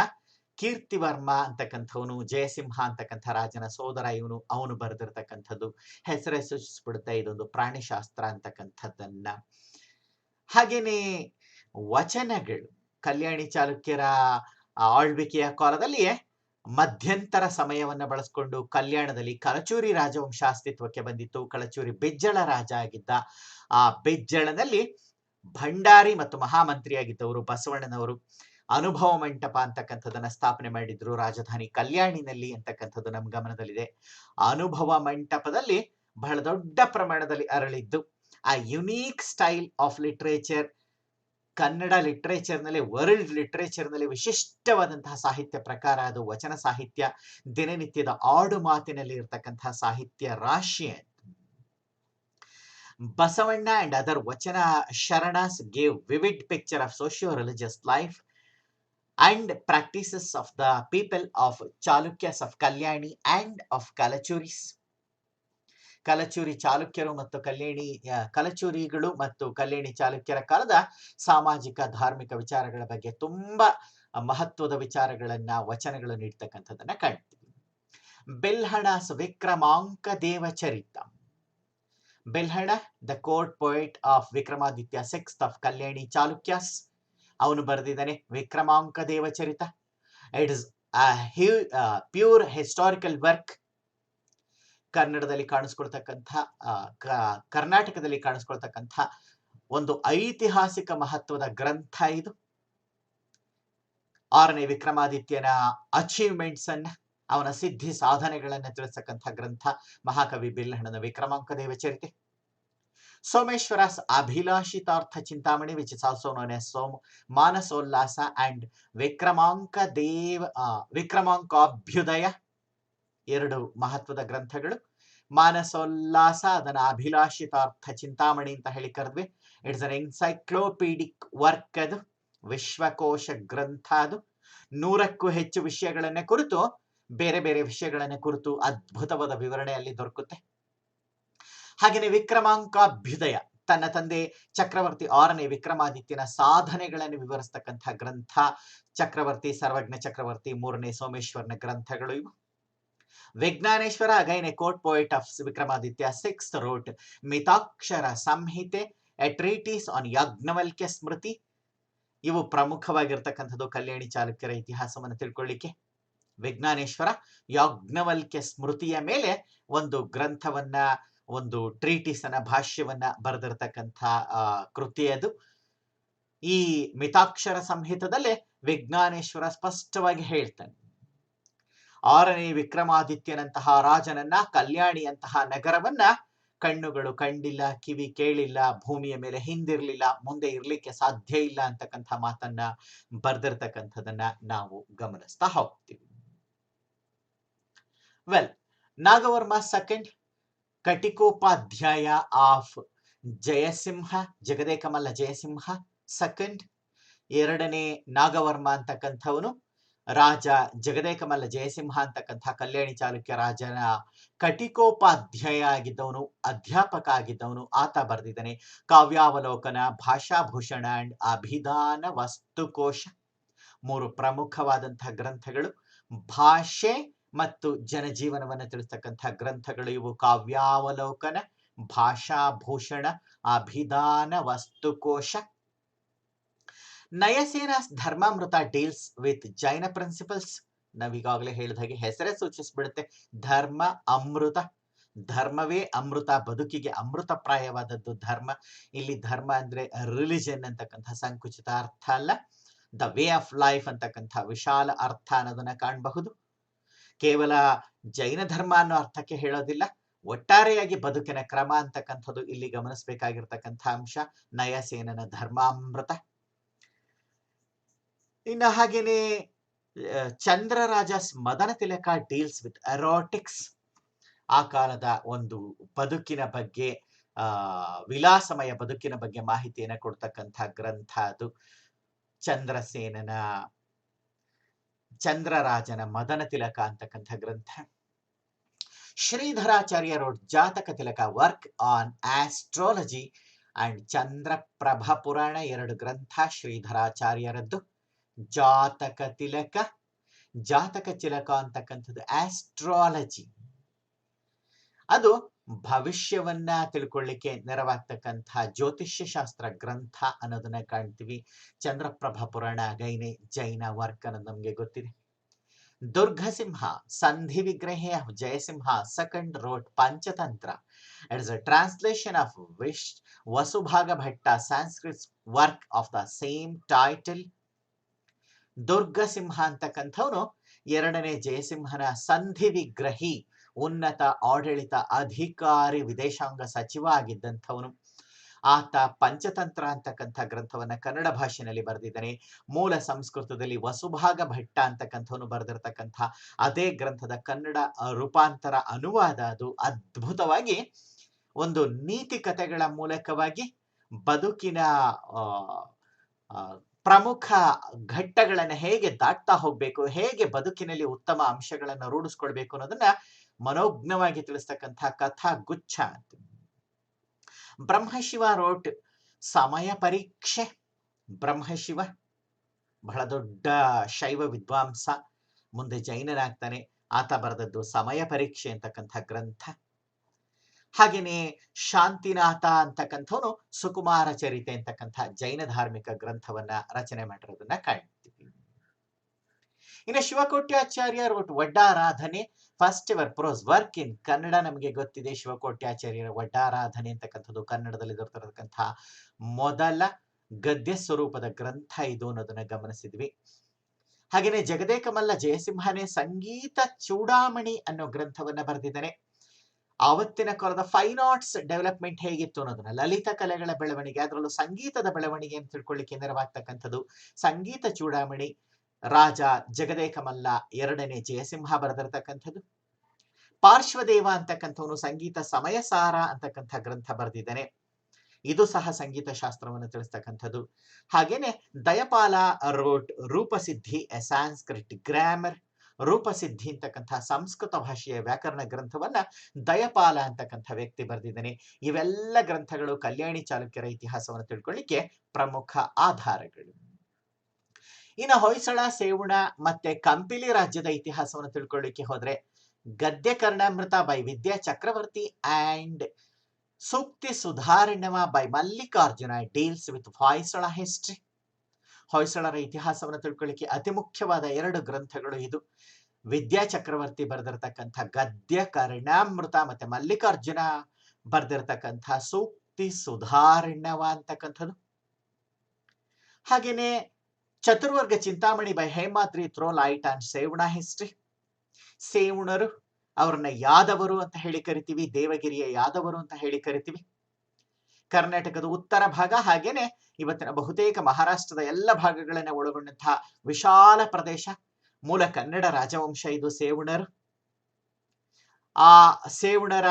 ಕೀರ್ತಿವರ್ಮ ಅಂತಕ್ಕಂಥವನು, ಜಯಸಿಂಹ ಅಂತಕ್ಕಂಥ ರಾಜನ ಸೋದರ ಇವನು, ಅವನು ಬರೆದಿರ್ತಕ್ಕಂಥದ್ದು. ಹೆಸರೇ ಸೂಚಿಸ್ಬಿಡುತ್ತೆ, ಇದೊಂದು ಪ್ರಾಣಿಶಾಸ್ತ್ರ ಅಂತಕ್ಕಂಥದ್ದನ್ನ. ಹಾಗೇನೆ ವಚನಗಳು. ಕಲ್ಯಾಣಿ ಚಾಲುಕ್ಯರ ಆಳ್ವಿಕೆಯ ಕಾಲದಲ್ಲಿಯೇ ಮಧ್ಯಂತರ ಸಮಯವನ್ನ ಬಳಸಿಕೊಂಡು ಕಲ್ಯಾಣದಲ್ಲಿ ಕಲಚೂರಿ ರಾಜವಂಶ ಅಸ್ತಿತ್ವಕ್ಕೆ ಬಂದಿತ್ತು. ಕಲಚೂರಿ ಬಿಜ್ಜಳ ರಾಜ ಆಗಿದ್ದ. ಆ ಬಿಜ್ಜಳನಲ್ಲಿ ಭಂಡಾರಿ ಮತ್ತು ಮಹಾಮಂತ್ರಿಯಾಗಿದ್ದವರು ಬಸವಣ್ಣನವರು ಅನುಭವ ಮಂಟಪ ಅಂತಕ್ಕಂಥದ್ದನ್ನ ಸ್ಥಾಪನೆ ಮಾಡಿದ್ರು ರಾಜಧಾನಿ ಕಲ್ಯಾಣಿನಲ್ಲಿ ಅಂತಕ್ಕಂಥದ್ದು ನಮ್ಮ ಗಮನದಲ್ಲಿದೆ. ಅನುಭವ ಮಂಟಪದಲ್ಲಿ ಬಹಳ ದೊಡ್ಡ ಪ್ರಮಾಣದಲ್ಲಿ ಅರಳಿದ್ದು ಆ unique style of literature, Kannada ಲಿಟ್ರೇಚರ್ನಲ್ಲಿ, ವರ್ಲ್ಡ್ ಲಿಟ್ರೇಚರ್ನಲ್ಲಿ ವಿಶಿಷ್ಟವಾದಂತಹ ಸಾಹಿತ್ಯ ಪ್ರಕಾರ ಅದು ವಚನ ಸಾಹಿತ್ಯ, ದಿನನಿತ್ಯದ ಆಡು ಮಾತಿನಲ್ಲಿ ಇರತಕ್ಕಂತಹ ಸಾಹಿತ್ಯ ರಾಶಿ. Basavanna and other Vachana Sharanas gave vivid picture of socio-religious life and practices of the people of Chalukyas of Kalyani and of Kalachuris. ಕಲಚೂರಿ ಚಾಲುಕ್ಯರು ಮತ್ತು ಕಲಚೂರಿಗಳು ಮತ್ತು ಕಲ್ಯಾಣಿ ಚಾಲುಕ್ಯರ ಕಾಲದ ಸಾಮಾಜಿಕ ಧಾರ್ಮಿಕ ವಿಚಾರಗಳ ಬಗ್ಗೆ ತುಂಬಾ ಮಹತ್ವದ ವಿಚಾರಗಳನ್ನ ವಚನಗಳು ನೀಡ್ತಕ್ಕಂಥದ್ದನ್ನ ಕಾಣ್ತೀವಿ. Bilhana's Vikramanka Devacharita. Bilhana the court poet of Vikramaditya sixth of Kalyani Chalukyas, ಅವನು ಬರೆದಿದ್ದಾನೆ Vikramanka Devacharita. It is pure historical work. ಕನ್ನಡದಲ್ಲಿ ಕಾಣಿಸ್ಕೊಳ್ತಕ್ಕಂಥ ಕರ್ನಾಟಕದಲ್ಲಿ ಕಾಣಿಸ್ಕೊಳ್ತಕ್ಕಂಥ ಒಂದು ಐತಿಹಾಸಿಕ ಮಹತ್ವದ ಗ್ರಂಥ ಇದು. 6ನೇ ವಿಕ್ರಮಾದಿತ್ಯನ ಅಚೀವ್ಮೆಂಟ್ಸ್ ಅನ್ನ, ಅವನ ಸಿದ್ಧಿ ಸಾಧನೆಗಳನ್ನ ತಿಳಿಸತಕ್ಕಂಥ ಗ್ರಂಥ ಮಹಾಕವಿ ಬೆಲ್ಲಹಣ್ಣನ Vikramanka Devacharite. Someshvara's Abhilashitartha Chintamani which is also known as Manasollasa and Vikramankabhyudaya, 2 ಮಹತ್ವದ ಗ್ರಂಥಗಳು. ಮಾನಸೋಲ್ಲಾಸ ಅದನ್ನ ಅಭಿಲಾಷಿತಾರ್ಥ ಚಿಂತಾಮಣಿ ಅಂತ ಹೇಳಿ ಕರೆದ್ವಿ. ಇಟ್ಸ್ ಅನ್ ಎನ್ಸೈಕ್ಲೋಪೀಡಿಕ್ ವರ್ಕ್, ಅದು ವಿಶ್ವಕೋಶ ಗ್ರಂಥ. ಅದು 100ಕ್ಕೂ ಹೆಚ್ಚು ವಿಷಯಗಳನ್ನ ಕುರಿತು, ಬೇರೆ ಬೇರೆ ವಿಷಯಗಳನ್ನ ಕುರಿತು ಅದ್ಭುತವಾದ ವಿವರಣೆಯಲ್ಲಿ ದೊರಕುತ್ತೆ. ಹಾಗೆಯೇ ವಿಕ್ರಮಾಂಕಾಭ್ಯುದಯ ತನ್ನ ತಂದೆ ಚಕ್ರವರ್ತಿ 6ನೇ ವಿಕ್ರಮಾದಿತ್ಯನ ಸಾಧನೆಗಳನ್ನು ವಿವರಿಸ್ತಕ್ಕಂಥ ಗ್ರಂಥ. ಚಕ್ರವರ್ತಿ, ಸರ್ವಜ್ಞ ಚಕ್ರವರ್ತಿ, 3ನೇ ಸೋಮೇಶ್ವರನ ಗ್ರಂಥಗಳು ಇವು. Vijnaneshwara, again A court poet of Vikramaditya sixth, wrote Mitakshara ಸಂಹಿತೆ, ಎ ಟ್ರೀಟೀಸ್ ಆನ್ ಯಾಜ್ಞವಲ್ಕ್ಯ ಸ್ಮೃತಿ. ಇವು ಪ್ರಮುಖವಾಗಿರ್ತಕ್ಕಂಥದ್ದು ಕಲ್ಯಾಣಿ ಚಾಲುಕ್ಯರ ಇತಿಹಾಸವನ್ನು ತಿಳ್ಕೊಳ್ಳಿಕ್ಕೆ. ವಿಜ್ಞಾನೇಶ್ವರ ಯಾಜ್ಞವಲ್ಕ್ಯ ಸ್ಮೃತಿಯ ಮೇಲೆ ಒಂದು ಗ್ರಂಥವನ್ನ, ಒಂದು ಟ್ರೀಟೀಸ್ ಅನ್ನ, ಭಾಷ್ಯವನ್ನ ಬರೆದಿರ್ತಕ್ಕಂಥ ಕೃತಿ ಅದು. ಈ ಮಿತಾಕ್ಷರ ಸಂಹಿತದಲ್ಲೇ ವಿಜ್ಞಾನೇಶ್ವರ ಸ್ಪಷ್ಟವಾಗಿ ಹೇಳ್ತಾನೆ, 6ನೇ ವಿಕ್ರಮಾದಿತ್ಯನಂತಹ ರಾಜನನ್ನ, ಕಲ್ಯಾಣಿಯಂತಹ ನಗರವನ್ನ ಕಣ್ಣುಗಳು ಕಂಡಿಲ್ಲ, ಕಿವಿ ಕೇಳಿಲ್ಲ, ಭೂಮಿಯ ಮೇಲೆ ಹಿಂದಿರ್ಲಿಲ್ಲ, ಮುಂದೆ ಇರ್ಲಿಕ್ಕೆ ಸಾಧ್ಯ ಇಲ್ಲ ಅಂತಕ್ಕಂಥ ಮಾತನ್ನ ಬರ್ದಿರ್ತಕ್ಕಂಥದನ್ನ ನಾವು ಗಮನಿಸ್ತಾ ಹೋಗ್ತೀವಿ. Well, Nagavarma second, Katakopadhyaya of Jayasimha, Jagadekamalla Jayasimha second. 2ನೇ ನಾಗವರ್ಮ ಅಂತಕ್ಕಂಥವನು ರಾಜ ಜಗದೇಕಮಲ್ಲ ಜಯಸಿಂಹ ಅಂತಕ್ಕಂಥ ಕಲ್ಯಾಣಿ ಚಾಲುಕ್ಯ ರಾಜನ ಕಟಿಕೋಪಾಧ್ಯಾಯ ಆಗಿದ್ದವನು, ಅಧ್ಯಾಪಕ ಆಗಿದ್ದವನು. ಆತ ಬರೆದಿದ್ದಾನೆ ಕಾವ್ಯಾವಲೋಕನ, ಭಾಷಾಭೂಷಣ ಅಂಡ್ ಅಭಿಧಾನ ವಸ್ತುಕೋಶ, 3 ಪ್ರಮುಖವಾದಂತಹ ಗ್ರಂಥಗಳು. ಭಾಷೆ ಮತ್ತು ಜನಜೀವನವನ್ನು ತಿಳಿಸ್ತಕ್ಕಂಥ ಗ್ರಂಥಗಳು ಇವು. ಕಾವ್ಯಾವಲೋಕನ, Bhashabhushana, ಅಭಿಧಾನ ವಸ್ತುಕೋಶ. ನಯಸೇನಾಸ್ ಧರ್ಮಾಮೃತ deals with Jain principles. ನಾವೀಗಾಗಲೇ ಹೇಳಿದ ಹಾಗೆ ಹೆಸರೇ ಸೂಚಿಸ್ಬಿಡುತ್ತೆ, ಧರ್ಮ ಅಮೃತ. ಧರ್ಮವೇ ಅಮೃತ, ಬದುಕಿಗೆ ಅಮೃತಪ್ರಾಯವಾದದ್ದು ಧರ್ಮ. ಇಲ್ಲಿ ಧರ್ಮ ಅಂದ್ರೆ ರಿಲಿಜನ್ ಅಂತಕ್ಕಂಥ ಸಂಕುಚಿತ ಅರ್ಥ ಅಲ್ಲ, ದ ವೇ ಆಫ್ ಲೈಫ್ ಅಂತಕ್ಕಂಥ ವಿಶಾಲ ಅರ್ಥ ಅನ್ನೋದನ್ನ ಕಾಣಬಹುದು. ಕೇವಲ ಜೈನ ಧರ್ಮ ಅನ್ನೋ ಅರ್ಥಕ್ಕೆ ಹೇಳೋದಿಲ್ಲ, ಒಟ್ಟಾರೆಯಾಗಿ ಬದುಕಿನ ಕ್ರಮ ಅಂತಕ್ಕಂಥದ್ದು ಇಲ್ಲಿ ಗಮನಿಸಬೇಕಾಗಿರ್ತಕ್ಕಂಥ ಅಂಶ. ನಯಸೇನನ ಧರ್ಮಾಮೃತ. ಇನ್ನು ಹಾಗೇನೆ ಚಂದ್ರರಾಜ ಮದನ ತಿಲಕ ಡೀಲ್ಸ್ ವಿತ್ ಎರೋಟಿಕ್ಸ್. ಆ ಕಾಲದ ಒಂದು ಬದುಕಿನ ಬಗ್ಗೆ, ವಿಲಾಸಮಯ ಬದುಕಿನ ಬಗ್ಗೆ ಮಾಹಿತಿಯನ್ನು ಕೊಡ್ತಕ್ಕಂಥ ಗ್ರಂಥ ಅದು. ಚಂದ್ರರಾಜನ ಮದನ ತಿಲಕ ಅಂತಕ್ಕಂಥ ಗ್ರಂಥ. ಶ್ರೀಧರಾಚಾರ್ಯ ರೋಡ್ ಜಾತಕ ತಿಲಕ, work on astrology and Chandraprabha ಪುರಾಣ, 2 ಗ್ರಂಥ ಶ್ರೀಧರಾಚಾರ್ಯರದ್ದು. ಜಾತಕ ತಿಲಕ ಅಂತಕ್ಕಂಥದ್ದು ಆಸ್ಟ್ರಾಲಜಿ, ಅದು ಭವಿಷ್ಯವನ್ನ ತಿಳ್ಕೊಳ್ಳಿಕ್ಕೆ ನೆರವಾಗ್ತಕ್ಕಂಥ ಜ್ಯೋತಿಷ್ಯ ಶಾಸ್ತ್ರ ಗ್ರಂಥ ಅನ್ನೋದನ್ನ ಕಾಣ್ತೀವಿ. ಚಂದ್ರಪ್ರಭಾ ಪುರಾಣ ಗೈನೆ ಜೈನ ವರ್ಕ್ ಅನ್ನೋದು ನಮ್ಗೆ ಗೊತ್ತಿದೆ. Durgasimha, Sandhi Vigrahe of Jayasimha II wrote Panchatantra. It is a translation of Vasubhaga Bhatta Sanskrit work of the same title. Durgasimha ಅಂತಕ್ಕಂಥವನು ಎರಡನೇ ಜಯಸಿಂಹನ ಸಂಧಿ ವಿಗ್ರಹಿ, ಉನ್ನತ ಆಡಳಿತ ಅಧಿಕಾರಿ, ವಿದೇಶಾಂಗ ಸಚಿವ ಆಗಿದ್ದಂಥವನು. ಆತ ಪಂಚತಂತ್ರ ಅಂತಕ್ಕಂಥ ಗ್ರಂಥವನ್ನ ಕನ್ನಡ ಭಾಷೆಯಲ್ಲಿ ಬರೆದಿದ್ದಾನೆ. ಮೂಲ ಸಂಸ್ಕೃತದಲ್ಲಿ ವಸುಭಾಗ ಭಟ್ಟ ಅಂತಕ್ಕಂಥವನು ಬರೆದಿರ್ತಕ್ಕಂಥ ಅದೇ ಗ್ರಂಥದ ಕನ್ನಡ ರೂಪಾಂತರ ಅನುವಾದ ಅದು. ಅದ್ಭುತವಾಗಿ ಒಂದು ನೀತಿ ಕಥೆಗಳ ಮೂಲಕವಾಗಿ ಬದುಕಿನ ಪ್ರಮುಖ ಘಟ್ಟಗಳನ್ನು ಹೇಗೆ ದಾಟ್ತಾ ಹೋಗ್ಬೇಕು, ಹೇಗೆ ಬದುಕಿನಲ್ಲಿ ಉತ್ತಮ ಅಂಶಗಳನ್ನು ರೂಢಿಸ್ಕೊಳ್ಬೇಕು ಅನ್ನೋದನ್ನ ಮನೋಜ್ಞವಾಗಿ ತಿಳಿಸ್ತಕ್ಕಂಥ ಕಥಾ ಗುಚ್ಛ. ಬ್ರಹ್ಮಶಿವ ರೋಟ್ ಸಮಯ ಪರೀಕ್ಷೆ. ಬ್ರಹ್ಮಶಿವ ಬಹಳ ದೊಡ್ಡ ಶೈವ ವಿದ್ವಾಂಸ, ಮುಂದೆ ಜೈನನಾಗ್ತಾನೆ. ಆತ ಬರೆದದ್ದು ಸಮಯ ಪರೀಕ್ಷೆ ಅಂತಕ್ಕಂಥ ಗ್ರಂಥ. ಹಾಗೇನೆ ಶಾಂತಿನಾಥ ಅಂತಕ್ಕಂಥವನು ಸುಕುಮಾರ ಚರಿತೆ ಅಂತಕ್ಕಂಥ ಜೈನ ಧಾರ್ಮಿಕ ಗ್ರಂಥವನ್ನ ರಚನೆ ಮಾಡಿರೋದನ್ನ ಕಾಣ್ತೀವಿ. ಇನ್ನು Shivakotyacharya wrote Vaddaradhane, first ever prose work in Kannada. ನಮಗೆ ಗೊತ್ತಿದೆ ಶಿವಕೋಟ್ಯಾಚಾರ್ಯರ ವಡ್ಡಾರಾಧನೆ ಅಂತಕ್ಕಂಥದ್ದು ಕನ್ನಡದಲ್ಲಿ ದೊರೆತಿರತಕ್ಕಂಥ ಮೊದಲ ಗದ್ಯ ಸ್ವರೂಪದ ಗ್ರಂಥ ಇದು ಅನ್ನೋದನ್ನ ಗಮನಿಸಿದ್ವಿ. ಹಾಗೇನೆ ಜಗದೇಕಮಲ್ಲ ಜಯಸಿಂಹನೇ ಸಂಗೀತ ಚೂಡಾಮಣಿ ಅನ್ನೋ ಗ್ರಂಥವನ್ನ ಬರೆದಿದ್ದಾನೆ. ಆವತ್ತಿನ ಕಾಲದ ಫೈನ್ ಆರ್ಟ್ಸ್ ಡೆವಲಪ್ಮೆಂಟ್ ಹೇಗಿತ್ತು ಅನ್ನೋದನ್ನ, ಲಲಿತ ಕಲೆಗಳ ಬೆಳವಣಿಗೆ, ಅದರಲ್ಲೂ ಸಂಗೀತದ ಬೆಳವಣಿಗೆ ಅಂತ ತಿಳ್ಕೊಳ್ಳಿಕ್ಕೆ ನೆರವಾಗ್ತಕ್ಕಂಥದ್ದು ಸಂಗೀತ ಚೂಡಾಮಣಿ. ರಾಜ ಜಗದೇಕಮಲ್ಲ ಎರಡನೇ ಜಯಸಿಂಹ ಬರೆದಿರ್ತಕ್ಕಂಥದ್ದು. ಪಾರ್ಶ್ವದೇವ ಅಂತಕ್ಕಂಥವನು ಸಂಗೀತ ಸಮಯಸಾರ ಅಂತಕ್ಕಂಥ ಗ್ರಂಥ ಬರೆದಿದ್ದಾನೆ. ಇದು ಸಹ ಸಂಗೀತ ಶಾಸ್ತ್ರವನ್ನು ತಿಳಿಸ್ತಕ್ಕಂಥದ್ದು. ಹಾಗೇನೆ ದಯಪಾಲ ರೋಟ್ ರೂಪಸಿದ್ಧಿ ಎ ಸಾಂಸ್ಕ್ರಿಟ್ ಗ್ರಾಮರ್. ರೂಪಸಿದ್ಧಿ ಅಂತಕ್ಕಂಥ ಸಂಸ್ಕೃತ ಭಾಷೆಯ ವ್ಯಾಕರಣ ಗ್ರಂಥವನ್ನ ದಯಪಾಲ ಅಂತಕ್ಕಂಥ ವ್ಯಕ್ತಿ ಬರೆದಿದ್ದಾನೆ. ಇವೆಲ್ಲ ಗ್ರಂಥಗಳು ಕಲ್ಯಾಣಿ ಚಾಲುಕ್ಯರ ಇತಿಹಾಸವನ್ನು ತಿಳ್ಕೊಳ್ಳಿಕ್ಕೆ ಪ್ರಮುಖ ಆಧಾರಗಳು. ಇನ್ನು ಹೊಯ್ಸಳ, ಸೇವಣ ಮತ್ತೆ ಕಂಪಿಲಿ ರಾಜ್ಯದ ಇತಿಹಾಸವನ್ನು ತಿಳ್ಕೊಳ್ಳಿಕ್ಕೆ ಹೋದ್ರೆ Gadya Karnamrita by Vidya Chakravarti and Sukti Sudharnava by Mallikarjuna deals with Hoysala history. ಹೊಯ್ಸಳರ ಇತಿಹಾಸವನ್ನು ತಿಳ್ಕೊಳ್ಳಿಕ್ಕೆ ಅತಿ ಮುಖ್ಯವಾದ ಎರಡು ಗ್ರಂಥಗಳು ಇದು. ವಿದ್ಯಾ ಚಕ್ರವರ್ತಿ ಬರೆದಿರ್ತಕ್ಕಂಥ ಗದ್ಯ ಕರ್ಣಾಮೃತ ಮತ್ತೆ ಮಲ್ಲಿಕಾರ್ಜುನ ಬರೆದಿರ್ತಕ್ಕಂಥ ಸೂಕ್ತಿ ಸುಧಾರಣವ ಅಂತಕ್ಕಂಥದ್ದು. ಹಾಗೇನೆ Chaturvarga Chintamani by Hemadri throw light and Sevuna history. ಸೇವಣರು ಅವ್ರನ್ನ ಯಾದವರು ಅಂತ ಹೇಳಿ ಕರಿತೀವಿ, ದೇವಗಿರಿಯ ಯಾದವರು ಅಂತ ಹೇಳಿ ಕರಿತೀವಿ. ಕರ್ನಾಟಕದ ಉತ್ತರ ಭಾಗ ಹಾಗೇನೆ ಇವತ್ತಿನ ಬಹುತೇಕ ಮಹಾರಾಷ್ಟ್ರದ ಎಲ್ಲ ಭಾಗಗಳನ್ನ ಒಳಗೊಂಡಂತಹ ವಿಶಾಲ ಪ್ರದೇಶ. ಮೂಲ ಕನ್ನಡ ರಾಜವಂಶ ಇದು ಸೇವಣರು. ಆ ಸೇವಣರ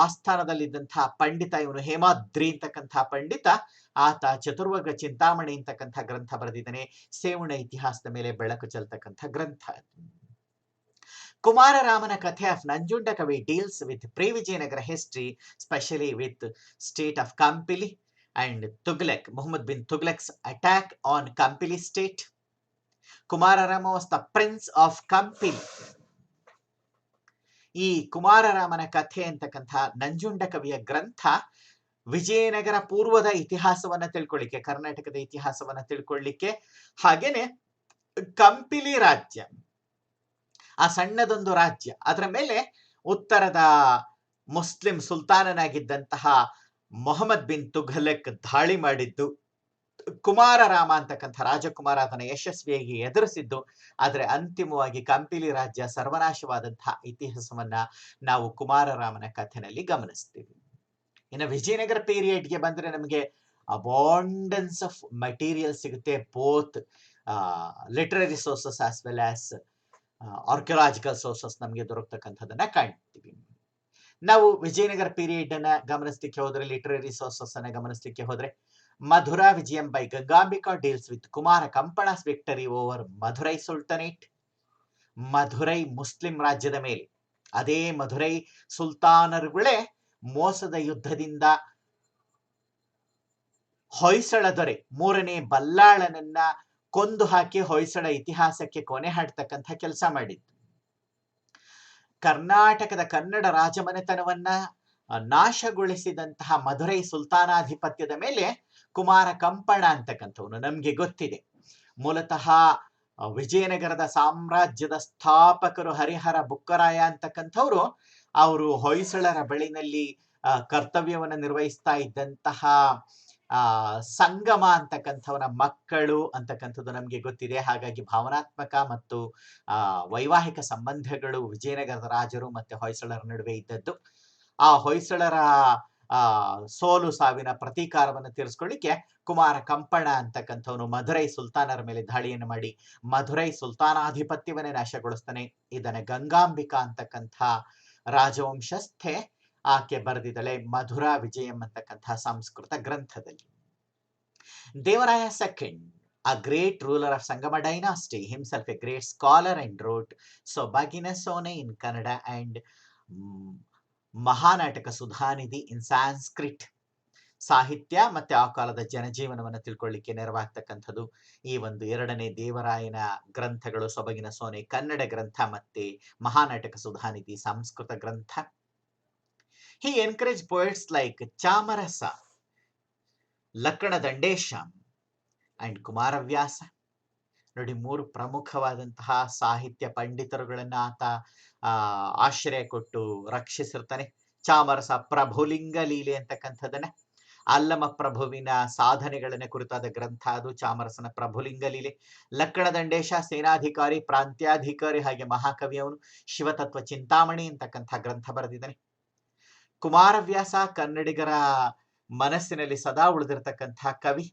ಆಸ್ಥಾನದಲ್ಲಿದ್ದಂತಹ ಪಂಡಿತ ಇವನು ಹೇಮಾದ್ರಿ ಅಂತಕ್ಕಂಥ ಪಂಡಿತ. ಆತ ಚತುರ್ವರ್ಗ ಚಿಂತಾಮಣಿ ಅಂತಕ್ಕಂಥ ಗ್ರಂಥ ಬರೆದಿದ್ದಾನೆ. ಸೇವಣ ಇತಿಹಾಸದ ಮೇಲೆ ಬೆಳಕು ಚೆಲ್ತಕ್ಕಂಥ ಗ್ರಂಥ. ಕುಮಾರರಾಮನ ಕಥೆ of Nanjunda Kavi deals with pre Vijayanagara history, specially with state of Kampili and Tughlaq, Muhammad bin Tughlaq's attack on Kampili state. Kumararama was the prince of Kampili. ಈ ಕುಮಾರರಾಮನ ಕಥೆ ಅಂತಕ್ಕಂಥ ನಂಜುಂಡ ಕವಿಯ ಗ್ರಂಥ ವಿಜಯನಗರ ಪೂರ್ವದ ಇತಿಹಾಸವನ್ನ ತಿಳ್ಕೊಳ್ಳಿಕ್ಕೆ, ಕರ್ನಾಟಕದ ಇತಿಹಾಸವನ್ನ ತಿಳ್ಕೊಳ್ಳಿಕ್ಕೆ, ಹಾಗೇನೆ ಕಂಪಿಲಿ ರಾಜ್ಯ, ಆ ಸಣ್ಣದೊಂದು ರಾಜ್ಯ, ಅದರ ಮೇಲೆ ಉತ್ತರದ ಮುಸ್ಲಿಂ ಸುಲ್ತಾನನಾಗಿದ್ದಂತಹ ಮೊಹಮ್ಮದ್ ಬಿನ್ ತುಘಲಕ್ ದಾಳಿ ಮಾಡಿದ್ದು, ಕುಮಾರರಾಮ ಅಂತಕ್ಕಂಥ ರಾಜಕುಮಾರ ಅದನ್ನು ಯಶಸ್ವಿಯಾಗಿ ಎದುರಿಸಿದ್ದು. ಆದರೆ ಅಂತಿಮವಾಗಿ ಕಂಪಿಲಿ ರಾಜ್ಯ ಸರ್ವನಾಶವಾದಂತಹ ಇತಿಹಾಸವನ್ನ ನಾವು ಕುಮಾರರಾಮನ ಕಥೆನಲ್ಲಿ ಗಮನಿಸ್ತೀವಿ. ಇನ್ನು ವಿಜಯನಗರ ಪೀರಿಯಡ್ಗೆ ಬಂದ್ರೆ ನಮಗೆ ಅಬಾಂಡೆನ್ಸ್ ಆಫ್ ಮಟೀರಿಯಲ್ ಸಿಗುತ್ತೆ, both literary sources as well as archaeological sources ನಮಗೆ ದೊರಕತಕ್ಕಂಥದ್ದನ್ನ ಕಾಣ್ತೀವಿ. ನಾವು ವಿಜಯನಗರ ಪೀರಿಯಡ್ ಅನ್ನ ಗಮನಿಸ್ಲಿಕ್ಕೆ ಹೋದ್ರೆ, ಲಿಟರರಿ ಸೋರ್ಸಸ್ ಅನ್ನ ಗಮನಿಸ್ಲಿಕ್ಕೆ ಹೋದ್ರೆ, Madhura Vijayam by Gangambika deals with Kumara Kampana's victory over Madurai sultanate. Madurai ಮುಸ್ಲಿಂ ರಾಜ್ಯದ ಮೇಲೆ, ಅದೇ ಮಧುರೈ ಸುಲ್ತಾನರುಗಳೇ ಮೋಸದ ಯುದ್ಧದಿಂದ ಹೊಯ್ಸಳ ದೊರೆ ಮೂರನೇ ಬಲ್ಲಾಳನನ್ನ ಕೊಂದು ಹಾಕಿ ಹೊಯ್ಸಳ ಇತಿಹಾಸಕ್ಕೆ ಕೊನೆ ಹಾಡ್ತಕ್ಕಂಥ ಕೆಲಸ ಮಾಡಿದ್ದು. ಕರ್ನಾಟಕದ ಕನ್ನಡ ರಾಜಮನೆತನವನ್ನ ನಾಶಗೊಳಿಸಿದಂತಹ ಮಧುರೈ ಸುಲ್ತಾನಾಧಿಪತ್ಯದ ಮೇಲೆ ಕುಮಾರ ಕಂಪಣ ಅಂತಕ್ಕಂಥವನು ನಮ್ಗೆ ಗೊತ್ತಿದೆ. ಮೂಲತಃ ವಿಜಯನಗರದ ಸಾಮ್ರಾಜ್ಯದ ಸ್ಥಾಪಕರು ಹರಿಹರ ಬುಕ್ಕರಾಯ ಅಂತಕ್ಕಂಥವ್ರು ಅವರು ಹೊಯ್ಸಳರ ಬಳಿನಲ್ಲಿ ಕರ್ತವ್ಯವನ್ನು ನಿರ್ವಹಿಸ್ತಾ ಇದ್ದಂತಹ ಸಂಗಮ ಅಂತಕ್ಕಂಥವನ ಮಕ್ಕಳು ಅಂತಕ್ಕಂಥದ್ದು ನಮಗೆ ಗೊತ್ತಿದೆ. ಹಾಗಾಗಿ ಭಾವನಾತ್ಮಕ ಮತ್ತು ವೈವಾಹಿಕ ಸಂಬಂಧಗಳು ವಿಜಯನಗರದ ರಾಜರು ಮತ್ತೆ ಹೊಯ್ಸಳರ ನಡುವೆ ಇದ್ದದ್ದು. ಆ ಹೊಯ್ಸಳರ ಸೋಲು ಸಾವಿನ ಪ್ರತೀಕಾರವನ್ನು ತೀರಿಸ್ಕೊಳ್ಳಿಕ್ಕೆ ಕುಮಾರ ಕಂಪಣ ಅಂತಕ್ಕಂಥವನು ಮಧುರೈ ಸುಲ್ತಾನರ ಮೇಲೆ ದಾಳಿಯನ್ನು ಮಾಡಿ ಮಧುರೈ ಸುಲ್ತಾನಾಧಿಪತ್ಯವನ್ನೇ ನಾಶಗೊಳಿಸ್ತಾನೆ. ಇದನ್ನ ಗಂಗಾಂಬಿಕಾ ಅಂತಕ್ಕಂಥ ರಾಜವಂಶಸ್ಥೆ ಆಕೆ ಬರೆದಿದ್ದಾಳೆ ಮಧುರಾ ವಿಜಯಂ ಅಂತಕ್ಕಂಥ ಸಂಸ್ಕೃತ ಗ್ರಂಥದಲ್ಲಿ. Devaraya second, a great ruler of Sangama dynasty, himself a great scholar, and wrote Sobagina Sone in Kannada and Mahanataka Sudhanidhi in Sanskrit. ಸಾಹಿತ್ಯ ಮತ್ತೆ ಆ ಕಾಲದ ಜನಜೀವನವನ್ನು ತಿಳ್ಕೊಳ್ಳಿಕ್ಕೆ ನೆರವಾಗ್ತಕ್ಕಂಥದ್ದು ಈ ಒಂದು ಎರಡನೇ ದೇವರಾಯನ ಗ್ರಂಥಗಳು, ಸೊಬಗಿನ ಸೋನೆ ಕನ್ನಡ ಗ್ರಂಥ ಮತ್ತೆ ಮಹಾನಾಟಕ ಸುಧಾನಿಧಿ ಸಂಸ್ಕೃತ ಗ್ರಂಥ. He encouraged poets like Chamarasa, Lakkana Dandesha and Kumaravyasa. ನೋಡಿ, ಮೂರು ಪ್ರಮುಖವಾದಂತಹ ಸಾಹಿತ್ಯ ಪಂಡಿತರುಗಳನ್ನ ಆತ ಆಶ್ರಯ ಕೊಟ್ಟು ರಕ್ಷಿಸಿರ್ತಾನೆ. ಚಾಮರಸ ಪ್ರಭುಲಿಂಗ ಲೀಲೆ ಅಂತಕ್ಕಂಥದ್ದನ್ನ, ಅಲ್ಲಮ ಪ್ರಭುವಿನ ಸಾಧನೆಗಳನ್ನ ಕುರಿತಾದ ಗ್ರಂಥ ಅದು ಚಾಮರಸನ ಪ್ರಭುಲಿಂಗ ಲೀಲೆ. ಲಕ್ಕಣ ದಂಡೇಶ ಸೇನಾಧಿಕಾರಿ, ಪ್ರಾಂತ್ಯಾಧಿಕಾರಿ, ಹಾಗೆ ಮಹಾಕವಿ. ಅವನು ಶಿವತತ್ವ ಚಿಂತಾಮಣಿ ಅಂತಕ್ಕಂಥ ಗ್ರಂಥ ಬರೆದಿದ್ದಾನೆ. ಕುಮಾರವ್ಯಾಸ ಕನ್ನಡಿಗರ ಮನಸ್ಸಿನಲ್ಲಿ ಸದಾ ಉಳಿದಿರ್ತಕ್ಕಂಥ ಕವಿ,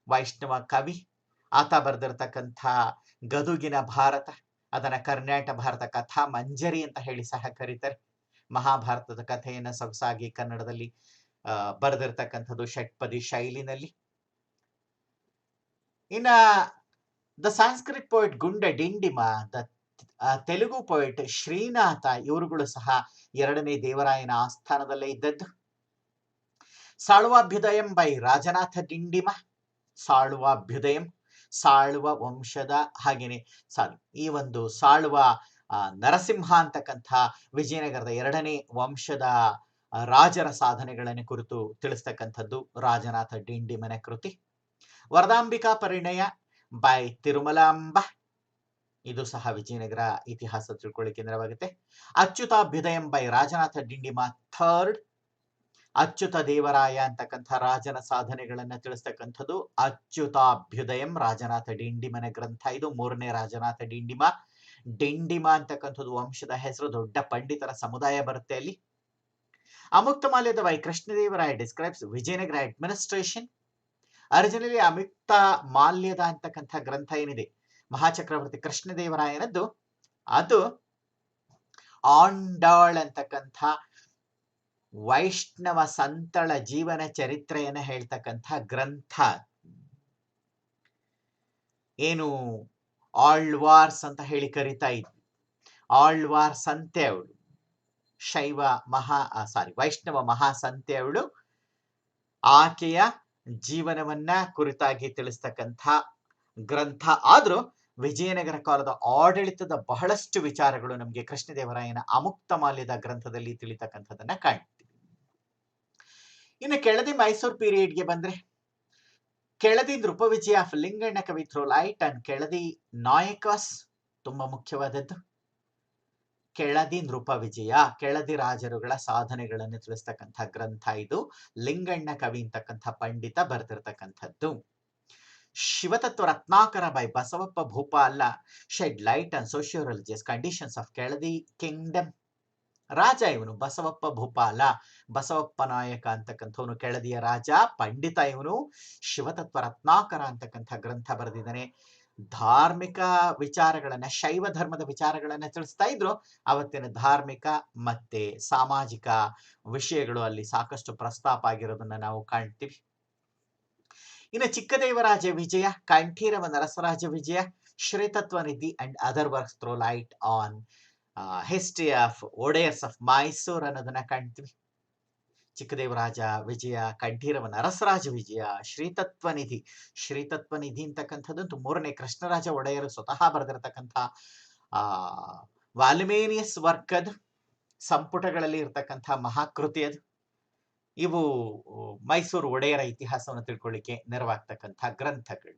ವೈಷ್ಣವ ಕವಿ. ಆತ ಬರೆದಿರ್ತಕ್ಕಂಥ ಗದುಗಿನ ಭಾರತ, ಅದನ್ನ ಕರ್ನಾಟ ಭಾರತ ಕಥಾ ಮಂಜರಿ ಅಂತ ಹೇಳಿ ಸಹ ಕರೀತಾರೆ. ಮಹಾಭಾರತದ ಕಥೆಯನ್ನ ಸೊಗಸಾಗಿ ಕನ್ನಡದಲ್ಲಿ ಬರೆದಿರ್ತಕ್ಕಂಥದ್ದು ಷಟ್ಪದಿ ಶೈಲಿನಲ್ಲಿ. ಇನ್ನ ದ ಸಾಂಸ್ಕ್ರಿಟ್ ಪೋಯಿಟ್ ಗುಂಡ ಡಿಂಡಿಮ, ದ ತೆಲುಗು ಪೋಯಿಟ್ ಶ್ರೀನಾಥ, ಇವರುಗಳು ಸಹ ಎರಡನೇ ದೇವರಾಯನ ಆಸ್ಥಾನದಲ್ಲೇ ಇದ್ದದ್ದು. ಸಾಳುವಾಭ್ಯುದಯಂ ಬೈ ರಾಜನಾಥ ಡಿಂಡಿಮ, ಸಾಳುವಾಭ್ಯುದಯಂ ಸಾಳುವ ವಂಶದ, ಹಾಗೇನೆ ಈ ಒಂದು ಸಾಳುವ ನರಸಿಂಹ ಅಂತಕ್ಕಂಥ ವಿಜಯನಗರದ ಎರಡನೇ ವಂಶದ ರಾಜರ ಸಾಧನೆಗಳನ್ನು ಕುರಿತು ತಿಳಿಸ್ತಕ್ಕಂಥದ್ದು ರಾಜನಾಥ ಡಿಂಡಿಮನ ಕೃತಿ. ವರದಾಂಬಿಕಾ ಪರಿಣಯ ಬೈ ತಿರುಮಲಾಂಬ, ಇದು ಸಹ ವಿಜಯನಗರ ಇತಿಹಾಸ ತಿಳ್ಕೊಳ್ಳಿಕ್ಕೆ ನೆರವಾಗುತ್ತೆ. ಅಚ್ಯುತಾಭ್ಯುದಯಂ ಬೈ ರಾಜನಾಥ ಡಿಂಡಿಮ ಥರ್ಡ್, ಅಚ್ಯುತ ದೇವರಾಯ ಅಂತಕ್ಕಂಥ ರಾಜನ ಸಾಧನೆಗಳನ್ನ ತಿಳಿಸ್ತಕ್ಕಂಥದ್ದು ಅಚ್ಯುತಾಭ್ಯುದಯಂ ರಾಜನಾಥ ಡಿಂಡಿಮನ ಗ್ರಂಥ. ಇದು ಮೂರನೇ ರಾಜನಾಥ ಡಿಂಡಿಮ. ಡಿಂಡಿಮ ಅಂತಕ್ಕಂಥದ್ದು ವಂಶದ ಹೆಸರು, ದೊಡ್ಡ ಪಂಡಿತರ ಸಮುದಾಯ ಬರುತ್ತೆ ಅಲ್ಲಿ. Amuktamalyada by Krishnadevaraya describes Vijayanagara administration. Originally Amukta Malyada ಅಂತಕ್ಕಂಥ ಗ್ರಂಥ ಏನಿದೆ ಮಹಾಚಕ್ರವರ್ತಿ ಕೃಷ್ಣದೇವರಾಯನದ್ದು, ಅದು ಆಂಡಾಳ್ ಅಂತಕ್ಕಂಥ ವೈಷ್ಣವ ಸಂತಳ ಜೀವನ ಚರಿತ್ರೆಯನ್ನ ಹೇಳ್ತಕ್ಕಂಥ ಗ್ರಂಥ. ಏನು ಆಳ್ವಾರ್ಸ್ ಅಂತ ಹೇಳಿ ಕರಿತಾ ಇದ್ವಿ, ಆಳ್ವಾರ್ ಸಂತೆ ಅವಳು, ಶೈವ ವೈಷ್ಣವ ಮಹಾಸಂತೆ ಅವಳು. ಆಕೆಯ ಜೀವನವನ್ನ ಕುರಿತಾಗಿ ತಿಳಿಸ್ತಕ್ಕಂಥ ಗ್ರಂಥ. ಆದ್ರೂ ವಿಜಯನಗರ ಕಾಲದ ಆಡಳಿತದ ಬಹಳಷ್ಟು ವಿಚಾರಗಳು ನಮಗೆ ಕೃಷ್ಣದೇವರಾಯನ ಅಮುಕ್ತ ಮಾಲ್ಯದ ಗ್ರಂಥದಲ್ಲಿ ತಿಳಿತಕ್ಕಂಥದ್ದನ್ನ ಕಾಣ್ತೀವಿ. ಇನ್ನು ಕೆಳದಿ ಮೈಸೂರು ಪೀರಿಯಡ್ಗೆ ಬಂದ್ರೆ, ಕೆಳದಿ ನೃಪವಿಜಯ ಆಫ್ ಲಿಂಗಣ್ಣ ಕವಿ throw light and Keladi Nayakas ತುಂಬಾ ಮುಖ್ಯವಾದದ್ದು. ಕೆಳದಿ ನೃಪವಿಜಯ, ಕೆಳದಿ ರಾಜರುಗಳ ಸಾಧನೆಗಳನ್ನು ತಿಳಿಸ್ತಕ್ಕಂಥ ಗ್ರಂಥ ಇದು. ಲಿಂಗಣ್ಣ ಕವಿ ಅಂತಕ್ಕಂಥ ಪಂಡಿತ ಬರೆದಿರ್ತಕ್ಕಂಥದ್ದು. Shivatattva Ratnakara by Basavappa Bhupala shed light and socio religious conditions of Keladi kingdom. ರಾಜ ಇವನು ಬಸವಪ್ಪ ಭೂಪಾಲ, ಬಸವಪ್ಪ ನಾಯಕ ಅಂತಕ್ಕಂಥವನು ಕೆಳದಿಯ ರಾಜ, ಪಂಡಿತ ಇವನು. ಶಿವತತ್ವ ರತ್ನಾಕರ ಅಂತಕ್ಕಂಥ ಗ್ರಂಥ ಬರೆದಿದ್ದಾನೆ. ಧಾರ್ಮಿಕ ವಿಚಾರಗಳನ್ನ, ಶೈವ ಧರ್ಮದ ವಿಚಾರಗಳನ್ನ ತಿಳಿಸ್ತಾ ಇದ್ರು. ಅವತ್ತಿನ ಧಾರ್ಮಿಕ ಮತ್ತೆ ಸಾಮಾಜಿಕ ವಿಷಯಗಳು ಅಲ್ಲಿ ಸಾಕಷ್ಟು ಪ್ರಸ್ತಾಪ ಆಗಿರೋದನ್ನ ನಾವು ಕಾಣ್ತೀವಿ. ಇನ್ನು Chikkadevaraja Vijaya, Kanthirava Narasaraja Vijaya, Shritattva Nidhi and other works throw light on history of Wodeyars of Mysore ಅನ್ನೋದನ್ನ ಕಾಣ್ತೀವಿ. ಚಿಕ್ಕದೇವರಾಜ ವಿಜಯ, ಕಂಠೀರವ ನರಸರಾಜ ವಿಜಯ, ಶ್ರೀತತ್ವ ನಿಧಿ. ಶ್ರೀತತ್ವ ನಿಧಿ ಅಂತಕ್ಕಂಥದ್ದು ಮೂರನೇ ಕೃಷ್ಣರಾಜ ಒಡೆಯರು ಸ್ವತಃ ಬರೆದಿರತಕ್ಕಂಥ ವಾಲ್ಮೇನಿಯಸ್ ವರ್ಕ್, ಅದು ಸಂಪುಟಗಳಲ್ಲಿ ಇರ್ತಕ್ಕಂಥ ಮಹಾಕೃತಿ ಅದು. ಇವು ಮೈಸೂರು ಒಡೆಯರ ಇತಿಹಾಸವನ್ನು ತಿಳ್ಕೊಳ್ಳಿಕ್ಕೆ ನೆರವಾಗ್ತಕ್ಕಂಥ ಗ್ರಂಥಗಳು.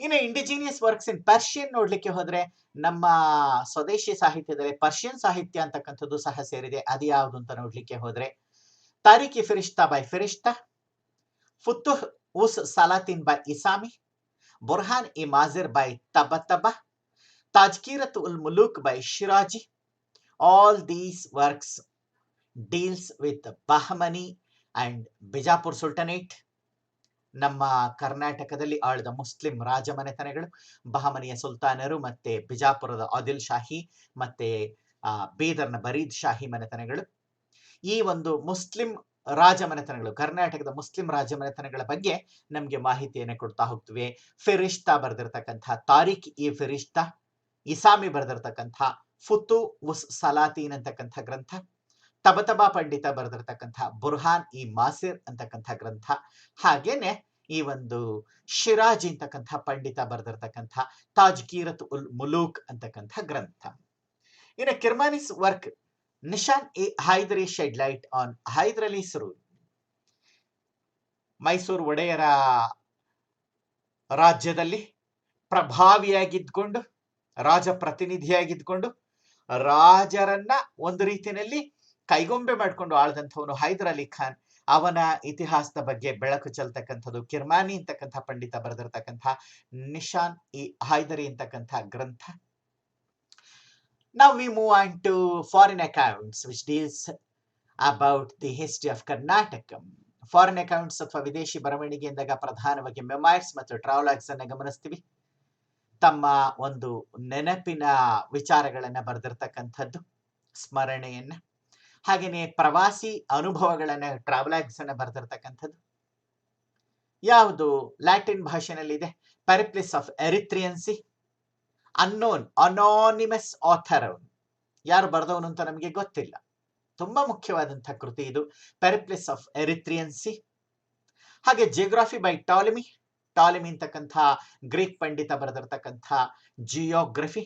ಇನ್ನು ಇಂಡಿಜಿನಿಯಸ್ ವರ್ಕ್ಸ್ ಇನ್ ಪರ್ಷಿಯನ್ ನೋಡ್ಲಿಕ್ಕೆ ಹೋದ್ರೆ ನಮ್ಮ ಸ್ವದೇಶಿ ಸಾಹಿತ್ಯದಲ್ಲಿ ಪರ್ಷಿಯನ್ ಸಾಹಿತ್ಯ ಅಂತಕ್ಕಂಥದ್ದು ಸಹ ಸೇರಿದೆ. ಅದು ಯಾವುದು ಅಂತ ನೋಡ್ಲಿಕ್ಕೆ ಹೋದ್ರೆ Tarikh i Firishta by Firishta, Futuh us Salatin by Isami, Burhan i Maasir by Tabataba, Tazkirat ul Muluk by Shirazi. All these works deals with Bahmani and Bijapur sultanate. ನಮ್ಮ ಕರ್ನಾಟಕದಲ್ಲಿ ಆಳಿದ ಮುಸ್ಲಿಂ ರಾಜಮನೆತನಗಳು, ಬಹಮನಿಯ ಸುಲ್ತಾನರು ಮತ್ತೆ ಬಿಜಾಪುರದ ಆದಿಲ್ ಶಾಹಿ ಮತ್ತೆ ಬೀದರ್ನ ಬರೀದ್ ಶಾಹಿ ಮನೆತನಗಳು. ಈ ಒಂದು ಮುಸ್ಲಿಂ ರಾಜಮನೆತನಗಳು, ಕರ್ನಾಟಕದ ಮುಸ್ಲಿಂ ರಾಜಮನೆತನಗಳ ಬಗ್ಗೆ ನಮಗೆ ಮಾಹಿತಿಯನ್ನು ಕೊಡ್ತಾ ಹೋಗ್ತವೆ. ಫಿರಿಷ್ತಾ ಬರೆದಿರ್ತಕ್ಕಂಥ ತಾರಿಕ್ ಇ ಫಿರಿಷ್ತಾ, ಇಸಾಮಿ ಬರೆದಿರ್ತಕ್ಕಂಥ ಫುತು ಉಸ್ ಸಲಾತೀನ್ ಅಂತಕ್ಕಂಥ ಗ್ರಂಥ, ತಬತಬಾ ಪಂಡಿತ ಬರೆದಿರ್ತಕ್ಕಂಥ ಬುರ್ಹಾನ್ ಇ ಮಾಸಿರ್ ಅಂತಕ್ಕಂಥ ಗ್ರಂಥ, ಹಾಗೇನೆ ಈ ಒಂದು ಶಿರಾಜಿ ಅಂತಕ್ಕಂಥ ಪಂಡಿತ ಬರೆದಿರ್ತಕ್ಕಂಥ ತಾಜ್ಕೀರತ್ ಉಲ್ ಮುಲೂಕ್ ಅಂತಕ್ಕಂಥ ಗ್ರಂಥ. ಇನ್ನು Kirmani's work Nishan i Haidari shed light on Hyder Ali's rule. Mysuru ಒಡೆಯರ ರಾಜ್ಯದಲ್ಲಿ ಪ್ರಭಾವಿಯಾಗಿದ್ಕೊಂಡು, ರಾಜಪ್ರತಿನಿಧಿಯಾಗಿದ್ಕೊಂಡು, ರಾಜರನ್ನ ಒಂದು ರೀತಿಯಲ್ಲಿ ಕೈಗೊಂಬೆ ಮಾಡಿಕೊಂಡು ಆಳ್ದಂಥವನು ಹೈದರ್ ಅಲಿ ಖಾನ್. ಅವನ ಇತಿಹಾಸದ ಬಗ್ಗೆ ಬೆಳಕು ಚೆಲ್ತಕ್ಕಂಥದ್ದು ಕಿರ್ಮಾನಿ ಅಂತಕ್ಕಂಥ ಪಂಡಿತ ಬರೆದಿರ್ತಕ್ಕಂಥ ನಿಶಾನ್ ಇ ಹೈದರಿ ಅಂತಕ್ಕಂಥ ಗ್ರಂಥ. Now we move on to foreign accounts which deals about the history of Karnataka. Foreign accounts ಅಥವಾ ವಿದೇಶಿ ಬರವಣಿಗೆ ಎಂದಾಗ ಪ್ರಧಾನವಾಗಿ ಮೆಮೈರ್ಸ್ ಮತ್ತು ಟ್ರಾವಲಾಗ್ಸ್ ಅನ್ನು ಗಮನಿಸ್ತೀವಿ. ತಮ್ಮ ಒಂದು ನೆನಪಿನ ವಿಚಾರಗಳನ್ನ ಬರೆದಿರ್ತಕ್ಕಂಥದ್ದು, ಸ್ಮರಣೆಯನ್ನ, ಹಾಗೇನೆ ಪ್ರವಾಸಿ ಅನುಭವಗಳನ್ನ ಟ್ರಾವಲಾಗ್ಸ್ ಅನ್ನ ಬರೆದಿರ್ತಕ್ಕಂಥದ್ದು. ಯಾವುದು ಲ್ಯಾಟಿನ್ ಭಾಷೆನಲ್ಲಿದೆ, Periplus of Erythraean Sea, unknown anonymous author. ಅವನು ಯಾರು ಬರೆದವನು ಅಂತ ನಮಗೆ ಗೊತ್ತಿಲ್ಲ. ತುಂಬಾ ಮುಖ್ಯವಾದಂತಹ ಕೃತಿ ಇದು, ಪೆರಿಪ್ಲಿಸ್ ಆಫ್ ಎರಿಥ್ರಿಯನ್ಸಿ. ಹಾಗೆ ಜಿಯೋಗ್ರಫಿ ಬೈ ಟಾಲೆಮಿ, ಟಾಲೆಮಿ ಅಂತಕ್ಕಂಥ ಗ್ರೀಕ್ ಪಂಡಿತ ಬರೆದಿರ್ತಕ್ಕಂಥ geography.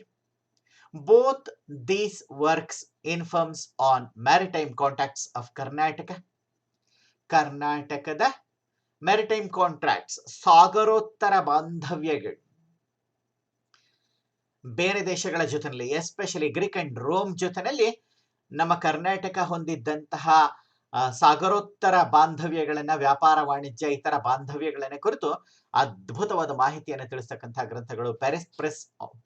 Both these works informs on maritime contacts of Karnataka. ಕರ್ನಾಟಕದ ಮ್ಯಾರಿಟೈಮ್ ಕಾಂಟ್ರಾಕ್ಟ್ಸ್, ಸಾಗರೋತ್ತರ ಬಾಂಧವ್ಯಗಳು ಬೇರೆ ದೇಶಗಳ ಜೊತೆಯಲ್ಲಿ, ಎಸ್ಪೆಷಲಿ ಗ್ರೀಕ್ ಅಂಡ್ ರೋಮ್ ಜೊತೆಯಲ್ಲಿ ನಮ್ಮ ಕರ್ನಾಟಕ ಹೊಂದಿದ್ದಂತಹ ಸಾಗರೋತ್ತರ ಬಾಂಧವ್ಯಗಳನ್ನ, ವ್ಯಾಪಾರ ವಾಣಿಜ್ಯ ಇತರ ಬಾಂಧವ್ಯಗಳನ್ನ ಕುರಿತು ಅದ್ಭುತವಾದ ಮಾಹಿತಿಯನ್ನು ತಿಳಿಸ್ತಕ್ಕಂತಹ ಗ್ರಂಥಗಳು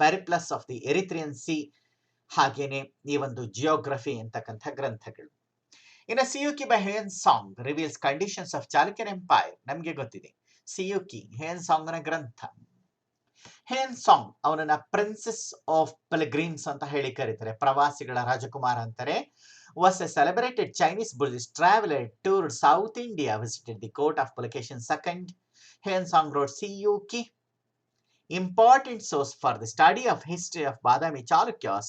Periplus of the Erythraean Sea, ಹಾಗೇನೆ ಈ ಒಂದು ಜಿಯೋಗ್ರಫಿ ಅಂತಕ್ಕಂಥ ಗ್ರಂಥಗಳು. ಇನ್ನು Siyuki by Hiuen Tsang reveals conditions of Chalukyan empire. ನಮ್ಗೆ ಗೊತ್ತಿದೆ ಸಿಯುಕಿ ಹೇನ್ ಸಾಂಗ್ ನ ಗ್ರಂಥ. ಹೇನ್ ಸಾಂಗ್ ಅವನನ್ನ ಪ್ರಿನ್ಸೆಸ್ ಆಫ್ ಪಿಲ್ಗ್ರಿಮ್ಸ್ ಅಂತ ಹೇಳಿ ಕರೀತಾರೆ, ಪ್ರವಾಸಿಗಳ ರಾಜಕುಮಾರ ಅಂತಾರೆ. Was a celebrated Chinese Buddhist traveller, toured South India, visited the court of Pulakeshin II. Hiuen Tsang wrote Siyuki, important source for the study of history of Badami Chalukyas,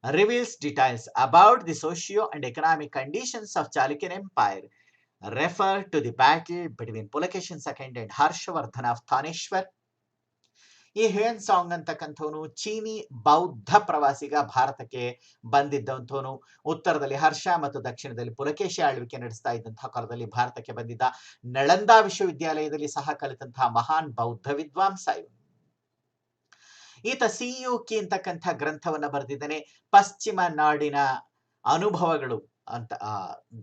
reveals details about the socio and economic conditions of Chalukyan Empire, refer to the battle between Pulakeshin II and Harshavardhana of Thaneshwar. ಈ ಹೇನ್ ಸಾಂಗ್ ಅಂತಕ್ಕಂಥವನು ಚೀನಿ ಬೌದ್ಧ ಪ್ರವಾಸಿಗ, ಭಾರತಕ್ಕೆ ಬಂದಿದ್ದಂಥವನು. ಉತ್ತರದಲ್ಲಿ ಹರ್ಷ ಮತ್ತು ದಕ್ಷಿಣದಲ್ಲಿ ಪುಲಕೇಶಿ ಆಳ್ವಿಕೆ ನಡೆಸ್ತಾ ಇದ್ದಂತಹ ಕಾಲದಲ್ಲಿ ಭಾರತಕ್ಕೆ ಬಂದಿದ್ದ, ನಳಂದಾ ವಿಶ್ವವಿದ್ಯಾಲಯದಲ್ಲಿ ಸಹ ಕಲಿತಂತಹ ಮಹಾನ್ ಬೌದ್ಧ ವಿದ್ವಾಂಸ ಇವನು. ಈತ ಸಿಯುಕಿ ಅಂತಕ್ಕಂಥ ಗ್ರಂಥವನ್ನ ಬರೆದಿದ್ದಾನೆ. ಪಶ್ಚಿಮ ನಾಡಿನ ಅನುಭವಗಳು ಅಂತ,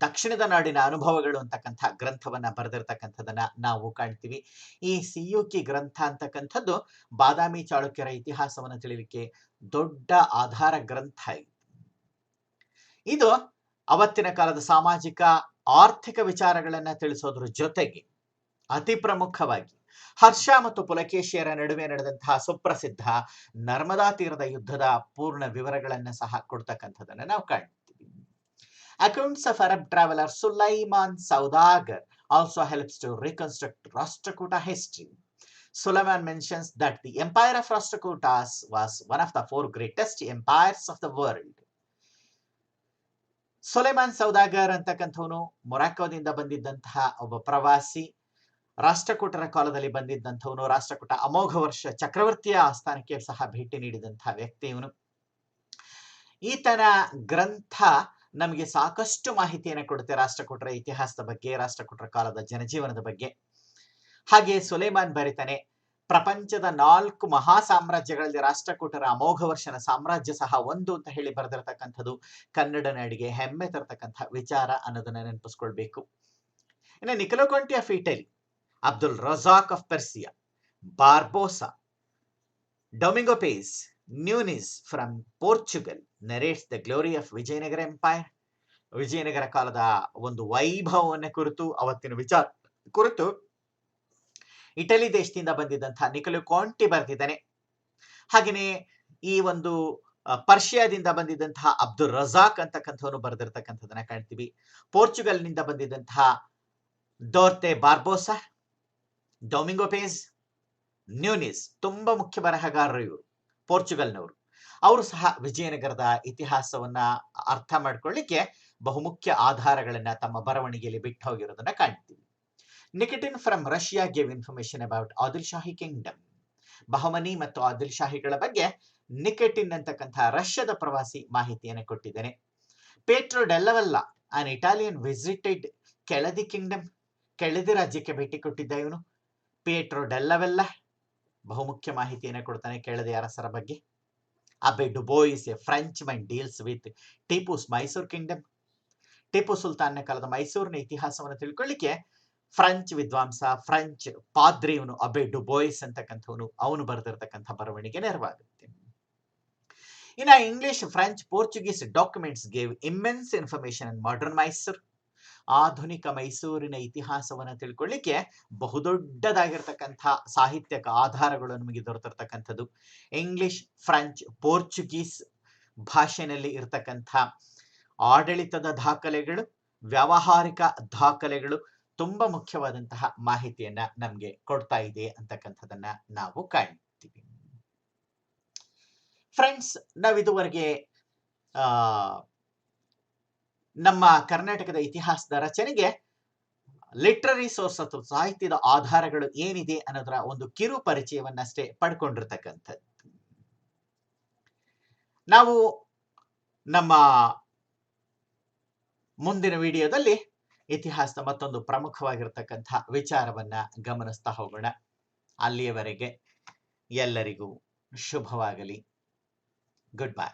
ದಕ್ಷಿಣದ ನಾಡಿನ ಅನುಭವಗಳು ಅಂತಕ್ಕಂಥ ಗ್ರಂಥವನ್ನ ಬರೆದಿರ್ತಕ್ಕಂಥದನ್ನ ನಾವು ಕಾಣ್ತೀವಿ. ಈ ಸಿಯುಕಿ ಗ್ರಂಥ ಅಂತಕ್ಕಂಥದ್ದು ಬಾದಾಮಿ ಚಾಳುಕ್ಯರ ಇತಿಹಾಸವನ್ನು ತಿಳಿಲಿಕ್ಕೆ ದೊಡ್ಡ ಆಧಾರ ಗ್ರಂಥ. ಇದು ಅವತ್ತಿನ ಕಾಲದ ಸಾಮಾಜಿಕ ಆರ್ಥಿಕ ವಿಚಾರಗಳನ್ನ ತಿಳಿಸೋದ್ರ ಜೊತೆಗೆ ಅತಿ ಪ್ರಮುಖವಾಗಿ ಹರ್ಷ ಮತ್ತು ಪುಲಕೇಶಿಯರ ನಡುವೆ ನಡೆದಂತಹ ಸುಪ್ರಸಿದ್ಧ ನರ್ಮದಾ ತೀರದ ಯುದ್ಧದ ಪೂರ್ಣ ವಿವರಗಳನ್ನ ಸಹ ಕೊಡ್ತಕ್ಕಂಥದನ್ನ ನಾವು ಕಾಣ್ತೀವಿ. Accounts of Arab traveler Sulaiman Saudagar also helps to reconstruct Rashtrakuta history. Sulaiman mentions that the empire of Rashtrakutas was one of the 4 greatest empires of the world. Sulaiman Saudagar ಅಂತಕ್ಕಂಥವನು ಮೊರಾಕೋದಿಂದ ಬಂದಿದ್ದಂತಹ ಒಬ್ಬ ಪ್ರವಾಸಿ, ರಾಷ್ಟ್ರಕೂಟರ ಕಾಲದಲ್ಲಿ ಬಂದಿದ್ದಂಥವನು, ರಾಷ್ಟ್ರಕೂಟ ಅಮೋಘ ವರ್ಷ ಚಕ್ರವರ್ತಿಯ ಆಸ್ಥಾನಕ್ಕೆ ಸಹ ಭೇಟಿ ನೀಡಿದಂತಹ ವ್ಯಕ್ತಿ ಇವನು. ಈತನ ಗ್ರಂಥ ನಮಗೆ ಸಾಕಷ್ಟು ಮಾಹಿತಿಯನ್ನು ಕೊಡುತ್ತೆ ರಾಷ್ಟ್ರಕೂಟರ ಇತಿಹಾಸದ ಬಗ್ಗೆ, ರಾಷ್ಟ್ರಕೂಟರ ಕಾಲದ ಜನಜೀವನದ ಬಗ್ಗೆ. ಹಾಗೆ ಸುಲೈಮಾನ್ ಬರೀತಾನೆ, ಪ್ರಪಂಚದ 4 ಮಹಾ ಸಾಮ್ರಾಜ್ಯಗಳಲ್ಲಿ ರಾಷ್ಟ್ರಕೂಟರ ಅಮೋಘ ವರ್ಷನ ಸಾಮ್ರಾಜ್ಯ ಸಹ ಒಂದು ಅಂತ ಹೇಳಿ ಬರೆದಿರ್ತಕ್ಕಂಥದ್ದು ಕನ್ನಡ ನಾಡಿಗೆ ಹೆಮ್ಮೆ ತರ್ತಕ್ಕಂಥ ವಿಚಾರ ಅನ್ನೋದನ್ನ ನೆನಪಿಸ್ಕೊಳ್ಬೇಕು. ಇನ್ನು Niccolo Conti of Italy, Abdul Razzaq of Persia, Barbosa, Domingo Paes, Nunes from Portugal narrates the glory of Vijayanagara empire. Vijayanagara ಕಾಲದ ಒಂದು ವೈಭವವನ್ನು ಕುರಿತು, ಅವತ್ತಿನ ವಿಚಾರ ಕುರಿತು ಇಟಲಿ ದೇಶದಿಂದ ಬಂದಿದ್ದಂತಹ ನಿಕೊಲೋ ಕೊಂಟಿ ಬರೆದಿದ್ದಾನೆ. ಹಾಗೆಯೇ ಈ ಒಂದು ಪರ್ಷಿಯಾದಿಂದ ಬಂದಿದ್ದಂತಹ ಅಬ್ದುಲ್ ರಜಾಕ್ ಅಂತಕ್ಕಂಥವನು ಬರೆದಿರ್ತಕ್ಕಂಥದನ್ನ ಕಾಣ್ತೀವಿ. ಪೋರ್ಚುಗಲ್ನಿಂದ ಬಂದಿದ್ದಂತಹ ಡೋರ್ತೆ ಬಾರ್ಬೋಸಾ, ಡೊಮಿಂಗೋ ಪೇಸ್, ನ್ಯೂನಿಸ್, ತುಂಬಾ ಮುಖ್ಯ ಬರಹಗಾರರು ಇವರು, ಪೋರ್ಚುಗಲ್ನವರು. ಅವರು ಸಹ ವಿಜಯನಗರದ ಇತಿಹಾಸವನ್ನ ಅರ್ಥ ಮಾಡ್ಕೊಳ್ಳಿಕ್ಕೆ ಬಹುಮುಖ್ಯ ಆಧಾರಗಳನ್ನ ತಮ್ಮ ಬರವಣಿಗೆಯಲ್ಲಿ ಬಿಟ್ಟು ಹೋಗಿರೋದನ್ನ ಕಾಣ್ತೀವಿ. Nikitin from Russia gave information about Adil Shahi kingdom. Bahmani ಮತ್ತು ಆದಿಲ್ ಶಾಹಿಗಳ ಬಗ್ಗೆ ನಿಕೆಟಿನ್ ಅಂತಕ್ಕಂಥ ರಷ್ಯಾದ ಪ್ರವಾಸಿ ಮಾಹಿತಿಯನ್ನು ಕೊಟ್ಟಿದ್ದೇನೆ. Pietro Della Valle an Italian visited Keladi kingdom. Keladi ರಾಜ್ಯಕ್ಕೆ ಭೇಟಿ ಕೊಟ್ಟಿದ್ದ ಇವನು ಪೇಟ್ರೋ ಡೆಲ್ಲವೆಲ್ಲ ಬಹುಮುಖ್ಯ ಮಾಹಿತಿಯನ್ನು ಕೊಡ್ತಾನೆ ಕೆಳದಿ ಅರಸರ ಬಗ್ಗೆ. Abbe Dubois a French man deals with Tipu's Mysore kingdom. Tipu ಸುಲ್ತಾನ್ನ ಕಾಲದ ಮೈಸೂರಿನ ಇತಿಹಾಸವನ್ನು ತಿಳ್ಕೊಳ್ಳಿಕ್ಕೆ ಫ್ರೆಂಚ್ ವಿದ್ವಾಂಸ, ಫ್ರೆಂಚ್ ಪಾದ್ರಿ ಇವನು ಅಬೆ ಡುಬೋಯಿಸ್ ಅಂತಕ್ಕಂಥವನು, ಅವನು ಬರೆದಿರ್ತಕ್ಕಂಥ ಬರವಣಿಗೆ ನೆರವಾಗುತ್ತೆ. ಇನ್ನು English, French, Portuguese documents gave immense information ಇನ್ ಮಾಡರ್ನ್ ಮೈಸೂರ್. ಆಧುನಿಕ ಮೈಸೂರಿನ ಇತಿಹಾಸವನ್ನು ತಿಳ್ಕೊಳ್ಳಿಕ್ಕೆ ಬಹುದೊಡ್ಡದಾಗಿರ್ತಕ್ಕಂಥ ಸಾಹಿತ್ಯಕ ಆಧಾರಗಳು ನಮಗೆ ದೊರೆತಿರ್ತಕ್ಕಂಥದ್ದು ಇಂಗ್ಲಿಷ್, ಫ್ರೆಂಚ್, ಪೋರ್ಚುಗೀಸ್ ಭಾಷೆಯಲ್ಲಿ ಇರತಕ್ಕಂಥ ಆಡಳಿತದ ದಾಖಲೆಗಳು, ವ್ಯಾವಹಾರಿಕ ದಾಖಲೆಗಳು ತುಂಬಾ ಮುಖ್ಯವಾದಂತಹ ಮಾಹಿತಿಯನ್ನ ನಮ್ಗೆ ಕೊಡ್ತಾ ಇದೆ ಅಂತಕ್ಕಂಥದನ್ನ ನಾವು ಕಾಣ್ತೀವಿ. ಫ್ರೆಂಡ್ಸ್, ನಾವಿದುವರೆಗೆ ನಮ್ಮ ಕರ್ನಾಟಕದ ಇತಿಹಾಸದ ರಚನೆಗೆ ಲಿಟ್ರರಿ ಸೋರ್ಸ್ ಅಥವಾ ಸಾಹಿತ್ಯದ ಆಧಾರಗಳು ಏನಿದೆ ಅನ್ನೋದರ ಒಂದು ಕಿರು ಪರಿಚಯವನ್ನಷ್ಟೇ ಪಡ್ಕೊಂಡಿರ್ತಕ್ಕಂಥದ್ದು. ನಾವು ನಮ್ಮ ಮುಂದಿನ ವಿಡಿಯೋದಲ್ಲಿ ಇತಿಹಾಸದ ಮತ್ತೊಂದು ಪ್ರಮುಖವಾಗಿರ್ತಕ್ಕಂಥ ವಿಚಾರವನ್ನ ಗಮನಿಸ್ತಾ ಹೋಗೋಣ. ಅಲ್ಲಿಯವರೆಗೆ ಎಲ್ಲರಿಗೂ ಶುಭವಾಗಲಿ. Good bye.